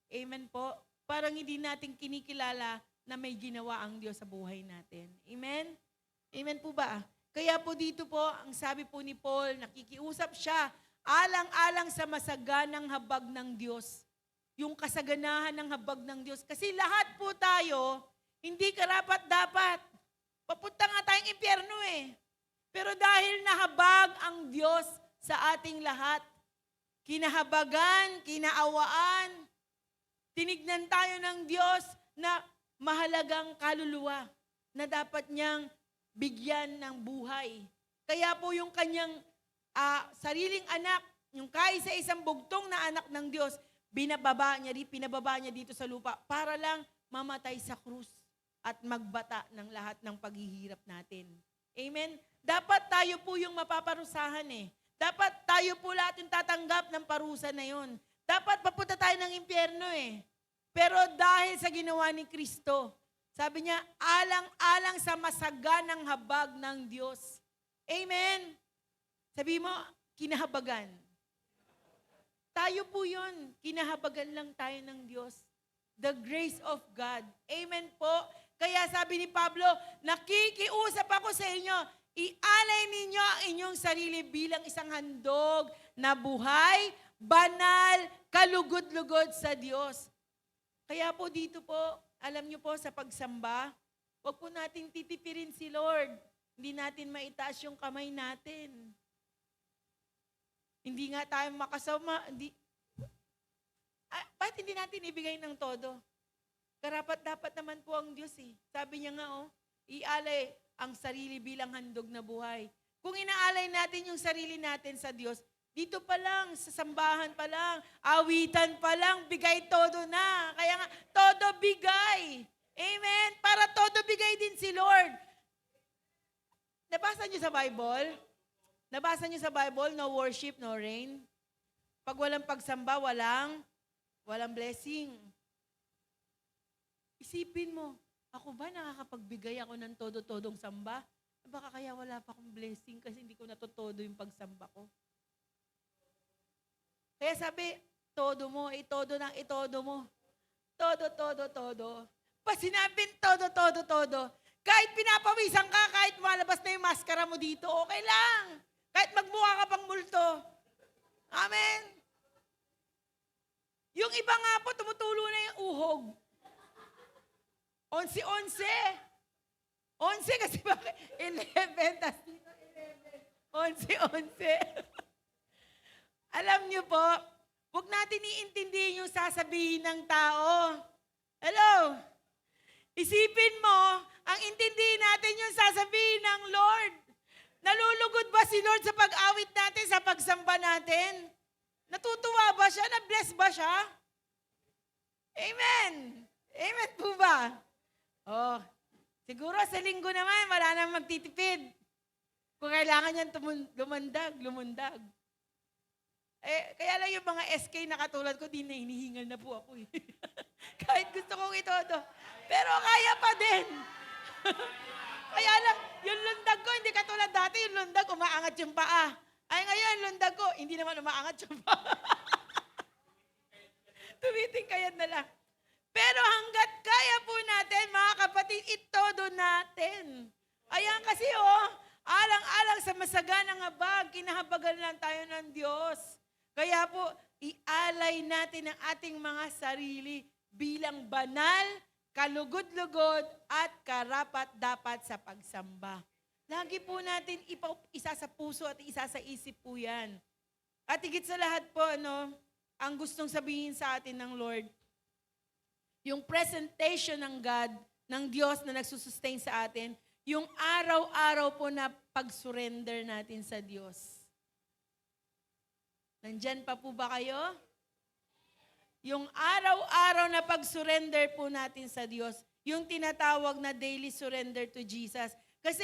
Amen po? Parang hindi natin kinikilala na may ginawa ang Diyos sa buhay natin. Amen? Amen po ba? Kaya po dito po, ang sabi po ni Paul, nakikiusap siya, alang-alang sa masaganang habag ng Diyos. Yung kasaganahan ng habag ng Diyos. Kasi lahat po tayo, hindi karapat-dapat. Papunta nga tayong impyerno eh. Pero dahil nahabag ang Diyos sa ating lahat, kinahabagan, kinaawaan, tinignan tayo ng Diyos na mahalagang kaluluwa na dapat niyang bigyan ng buhay. Kaya po yung kanyang sariling anak, yung kaisa-isang bugtong na anak ng Diyos, pinababa niya dito sa lupa para lang mamatay sa krus at magbata ng lahat ng paghihirap natin. Amen? Dapat tayo po yung mapaparusahan eh. Dapat tayo po lahat yung tatanggap ng parusa na yun. Dapat papunta tayo ng impyerno eh. Pero dahil sa ginawa ni Kristo, sabi niya, alang-alang sa masaganang habag ng Diyos. Amen? Sabi mo, kinahabagan. Tayo po yun. Kinahabagan lang tayo ng Diyos. The grace of God. Amen po. Kaya sabi ni Pablo, nakikiusap ako sa inyo, ialay ninyo ang inyong sarili bilang isang handog na buhay, banal, kalugod-lugod sa Diyos. Kaya po dito po, alam niyo po sa pagsamba, huwag po natin titipirin si Lord. Hindi natin maitaas yung kamay natin. Hindi nga tayo makasama. Bakit hindi natin ibigay ng todo? Karapat-dapat naman po ang Diyos eh. Sabi niya nga ialay ang sarili bilang handog na buhay. Kung inaalay natin yung sarili natin sa Diyos, dito pa lang, sa sambahan pa lang, awitan pa lang, bigay todo na. Kaya nga, todo bigay. Amen? Para todo bigay din si Lord. Nabasa niyo sa Bible? Nabasa niyo sa Bible, no worship, no rain? Pag walang pagsamba, walang blessing. Isipin mo, ako ba nakakapagbigay ako ng todo-todong samba? Baka kaya wala pa akong blessing kasi hindi ko natutodo yung pagsamba ko. Kaya sabi, todo mo, itodo ng itodo mo. Todo. Pag sinabing todo. Kahit pinapawisan ka, kahit malabas na yung maskara mo dito, okay lang. Kahit magmukha ka pang multo. Amen. Yung iba nga po, tumutulo na yung uhog. 11 kasi bakit? 11, tas dito 11. Alam niyo po, huwag natin iintindihin yung sasabihin ng tao. Hello? Isipin mo, ang intindihin natin yung sasabihin ng Lord. Nalulugod ba si Lord sa pag-awit natin, sa pagsamba natin? Natutuwa ba siya? Na-bless ba siya? Amen. Amen po ba? Siguro sa linggo naman, wala nang magtitipid. Kung kailangan niyan lumundag. Kaya lang yung mga SK na katulad ko, di na hinihingal na po ako eh. Kahit gusto kong itodo. Pero kaya pa din. Kaya lang, yung lundag ko, hindi katulad dati, yung lundag, umaangat yung paa. Ay ngayon, lundag ko, hindi naman umaangat yung paa. Tumitingkayad na lang. Pero hanggat kaya po natin, mga kapatid, itodo natin. Ayan kasi alang-alang sa masaganang habag, kinahabagan lang tayo ng Diyos. Kaya po, ialay natin ang ating mga sarili bilang banal, kalugod-lugod, at karapat-dapat sa pagsamba. Lagi po natin isa sa puso at isa sa isip po yan. At higit sa lahat po, ang gustong sabihin sa atin ng Lord, yung presentation ng God, ng Diyos na nagsusustain sa atin, yung araw-araw po na pag-surrender natin sa Diyos. Nandyan pa po ba kayo? Yung araw-araw na pag-surrender po natin sa Diyos, yung tinatawag na daily surrender to Jesus. Kasi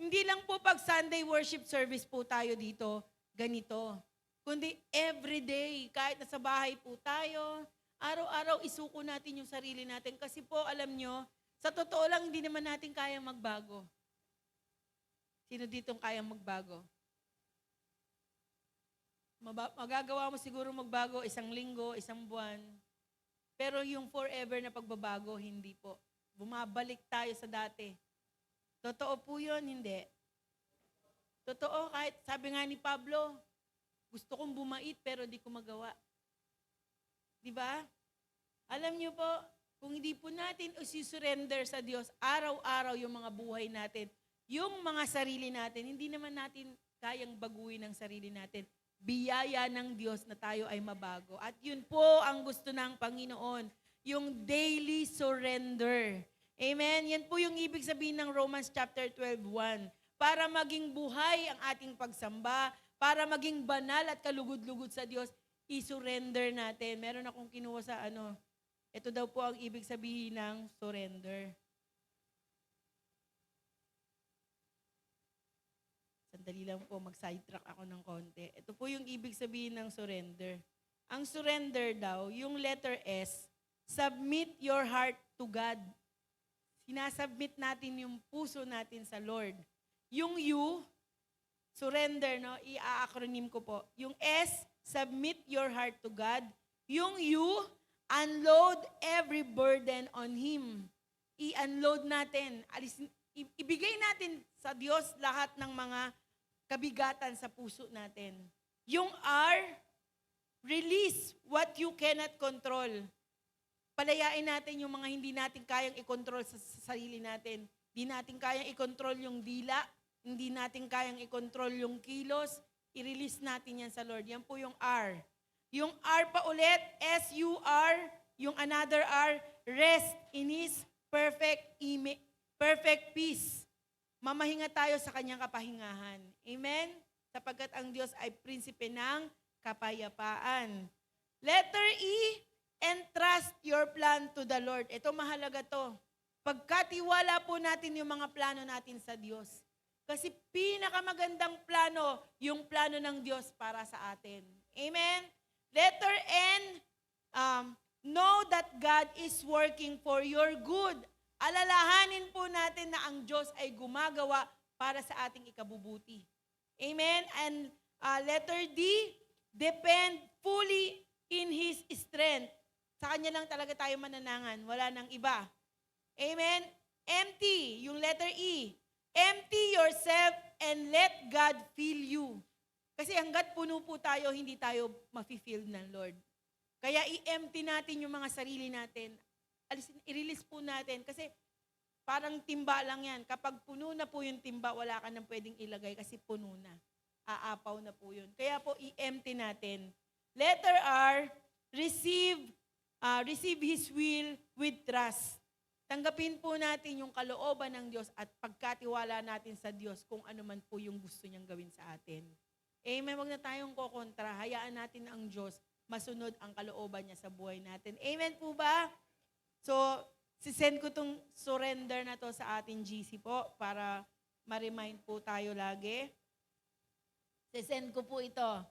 hindi lang po pag Sunday worship service po tayo dito, ganito. Kundi everyday, kahit nasa bahay po tayo, araw-araw isuko natin yung sarili natin. Kasi po, alam nyo, sa totoo lang, hindi naman natin kayang magbago. Sino ditong kayang magbago? Magagawa mo siguro magbago isang linggo, isang buwan. Pero yung forever na pagbabago, hindi po. Bumabalik tayo sa dati. Totoo po yun, hindi. Totoo, kahit sabi nga ni Pablo, gusto kong bumait pero di ko magawa. Di ba? Alam niyo po, kung hindi po natin usisurrender sa Diyos, araw-araw yung mga buhay natin, yung mga sarili natin, hindi naman natin kayang baguhin ang sarili natin. Biyaya ng Diyos na tayo ay mabago. At yun po ang gusto ng Panginoon, yung daily surrender. Amen? Yan po yung ibig sabihin ng Romans chapter 12:1. Para maging buhay ang ating pagsamba, para maging banal at kalugod-lugod sa Diyos, i-surrender natin. Meron akong kinuha sa ito daw po ang ibig sabihin ng surrender. Sandali lang po, mag-sidetrack ako ng konti. Ito po yung ibig sabihin ng surrender. Ang surrender daw, yung letter S, submit your heart to God. Sinasubmit natin yung puso natin sa Lord. Yung U, surrender, no? I-acronym ko po. Yung S, submit your heart to God. Yung U, unload every burden on Him. I-unload natin. Ibigay natin sa Diyos lahat ng mga kabigatan sa puso natin. Yung R, release what you cannot control. Palayain natin yung mga hindi natin kayang i-control sa sarili natin. Hindi natin kayang i-control yung dila, hindi natin kayang i-control yung kilos, i-release natin yan sa Lord. Yan po yung R. Yung R pa ulit, S-U-R, yung another R, rest in His perfect peace. Mamahinga tayo sa kanyang kapahingahan. Amen? Sapagkat ang Diyos ay prinsipe ng kapayapaan. Letter E, entrust your plan to the Lord. Ito mahalaga to. Pagkatiwala po natin yung mga plano natin sa Diyos. Kasi pinakamagandang plano, yung plano ng Diyos para sa atin. Amen? Letter N, know that God is working for your good. Alalahanin po natin na ang Diyos ay gumagawa para sa ating ikabubuti. Amen? And letter D, depend fully in His strength. Sa Kanya lang talaga tayo mananangan, wala nang iba. Amen? Empty, yung letter E. Empty yourself and let God fill you. Kasi hanggat puno po tayo, hindi tayo mafi-fill ng Lord. Kaya i-empty natin yung mga sarili natin. I-release po natin kasi parang timba lang yan. Kapag puno na po yung timba, wala ka nang pwedeng ilagay kasi puno na. Aapaw na po yun. Kaya po i-empty natin. Letter R, receive His will with trust. Tanggapin po natin yung kalooban ng Diyos at pagkatiwala natin sa Diyos kung ano man po yung gusto niyang gawin sa atin. Amen, wag na tayong kokontra. Hayaan natin ang Diyos masunod ang kalooban niya sa buhay natin. Amen po ba? So, sisend ko tong surrender na to sa ating GC po para ma-remind po tayo lagi. Sisend ko po ito.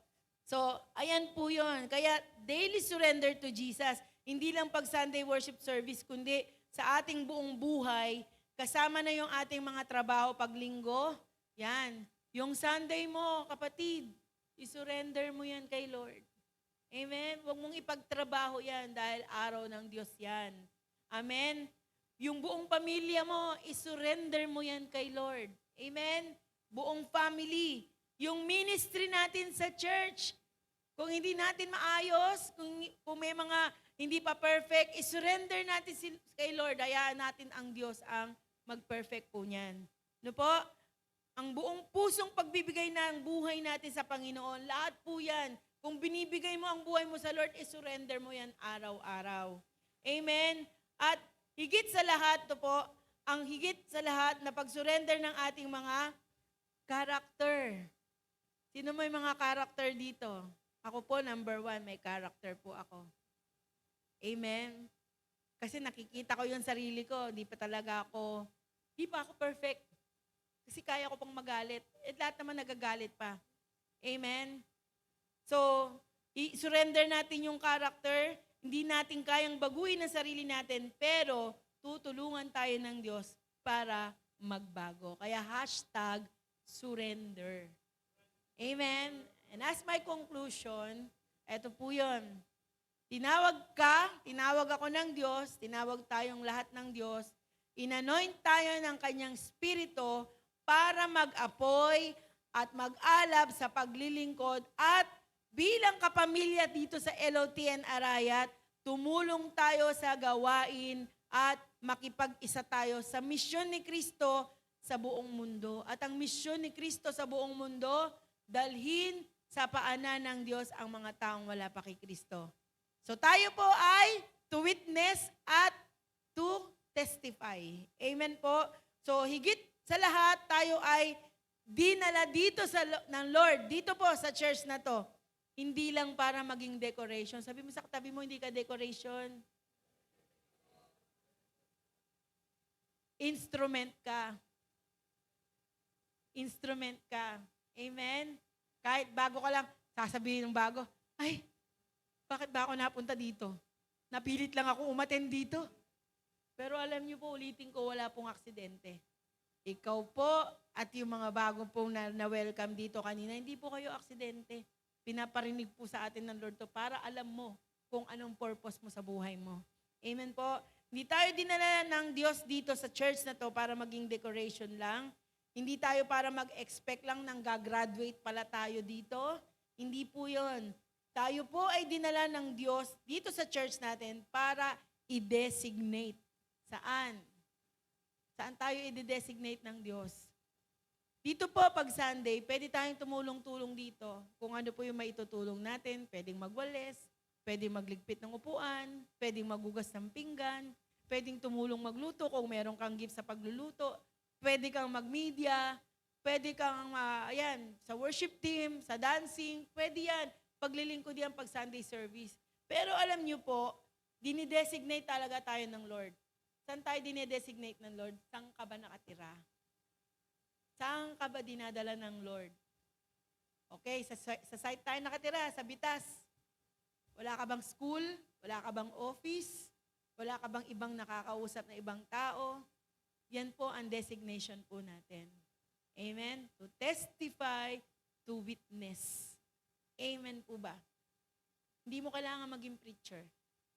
So, ayan po yun. Kaya, daily surrender to Jesus. Hindi lang pag Sunday worship service, kundi sa ating buong buhay, kasama na yung ating mga trabaho pag linggo. Yan. Yung Sunday mo, kapatid, isurrender mo yan kay Lord. Amen? Huwag mong ipagtrabaho yan dahil araw ng Diyos yan. Amen? Yung buong pamilya mo, isurrender mo yan kay Lord. Amen? Buong family. Yung ministry natin sa church, kung hindi natin maayos, kung may mga hindi pa perfect, isurrender natin kay Lord. Hayaan natin ang Diyos ang mag-perfect po niyan. No po? Ang buong pusong pagbibigay ng buhay natin sa Panginoon, lahat po yan. Kung binibigay mo ang buhay mo sa Lord, isurrender mo yan araw-araw. Amen? At higit sa lahat, to po, ang higit sa lahat na pag-surrender ng ating mga character. Sino may mga character dito? Ako po, number 1, may character po ako. Amen? Kasi nakikita ko yung sarili ko, di pa ako perfect. Kasi kaya ko pang magalit. At lahat naman nagagalit pa. Amen? So, i-surrender natin yung character. Hindi natin kayang baguhin ang sarili natin, pero tutulungan tayo ng Diyos para magbago. Kaya #surrender. Amen? And as my conclusion, eto po yun. Tinawag ako ng Diyos, tinawag tayong lahat ng Diyos, inanoint tayo ng kanyang spirito para mag-apoy at mag-alab sa paglilingkod at bilang kapamilya dito sa LOTN Arayat, tumulong tayo sa gawain at makipag-isa tayo sa misyon ni Kristo sa buong mundo. At ang misyon ni Kristo sa buong mundo, dalhin sa paanan ng Diyos ang mga taong wala pa kay Kristo. So tayo po ay to witness at to testify. Amen po. So higit sa lahat, tayo ay dinala dito ng Lord, dito po sa church na to. Hindi lang para maging decoration. Sabi mo sa katabi mo, hindi ka decoration. Instrument ka. Instrument ka. Amen? Kahit bago ka lang, sasabihin ng bago, ay, bakit ba ako napunta dito? Napilit lang ako umattend dito. Pero alam niyo po, ulitin ko, wala pong aksidente. Ikaw po at yung mga bago pong na-welcome dito kanina, hindi po kayo aksidente. Pinaparinig po sa atin ng Lord to para alam mo kung anong purpose mo sa buhay mo. Amen po. Hindi tayo dinala ng Diyos dito sa church na to para maging decoration lang. Hindi tayo para mag-expect lang ng gagraduate pala tayo dito. Hindi po yun. Tayo po ay dinala ng Diyos dito sa church natin para i-designate. Saan? Saan tayo i-designate ng Diyos? Dito po, pag Sunday, pwede tayong tumulong-tulong dito. Kung ano po yung maitutulong natin, pwedeng magwalis, pwedeng magligpit ng upuan, pwedeng magugas ng pinggan, pwedeng tumulong magluto kung meron kang gift sa pagluluto, pwede kang mag-media, pwede kang, sa worship team, sa dancing, pwede yan. Paglilingkod yan pag Sunday service. Pero alam niyo po, dinidesignate talaga tayo ng Lord. Saan tayo dinidesignate ng Lord? Saan ka ba nakatira? Saan ka ba dinadala ng Lord? Okay, sa site tayo nakatira, sa Bitas. Wala ka bang school? Wala ka bang office? Wala ka bang ibang nakakausap na ibang tao? Yan po ang designation po natin. Amen? To testify, to witness. Amen po ba? Hindi mo kailangan maging preacher.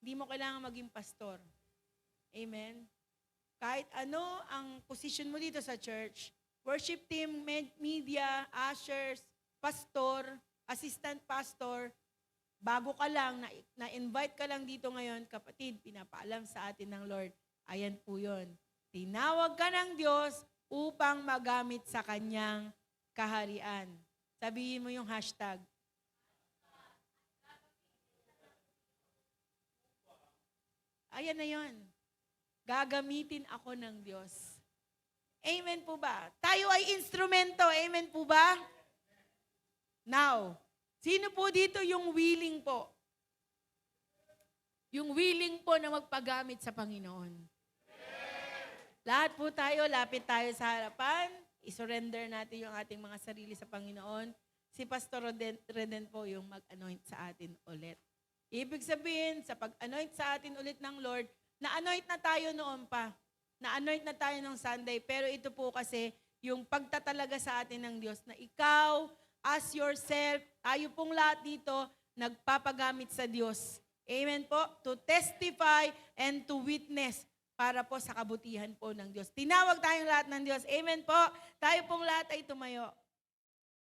Hindi mo kailangan maging pastor. Amen? Kahit ano ang position mo dito sa church, worship team, media, ushers, pastor, assistant pastor, bago ka lang, na-invite ka lang dito ngayon, kapatid, pinapaalam sa atin ng Lord. Ayan po yun. Tinawag ka ng Diyos upang magamit sa kanyang kaharian. Sabihin mo yung hashtag. Ayan na yun. Gagamitin ako ng Diyos. Amen po ba? Tayo ay instrumento. Amen po ba? Now, sino po dito yung willing po? Yung willing po na magpagamit sa Panginoon. Lahat po tayo, lapit tayo sa harapan. I-surrender natin yung ating mga sarili sa Panginoon. Si Pastor Reden po yung mag-anoint sa atin ulit. Ibig sabihin, sa pag-anoint sa atin ulit ng Lord, na-anoint na tayo noon pa. Na-anoint na tayo nung Sunday. Pero ito po kasi, yung pagtatalaga sa atin ng Diyos na ikaw, as yourself, tayo pong lahat dito, nagpapagamit sa Diyos. Amen po? To testify and to witness para po sa kabutihan po ng Diyos. Tinawag tayong lahat ng Diyos. Amen po? Tayo pong lahat ay tumayo.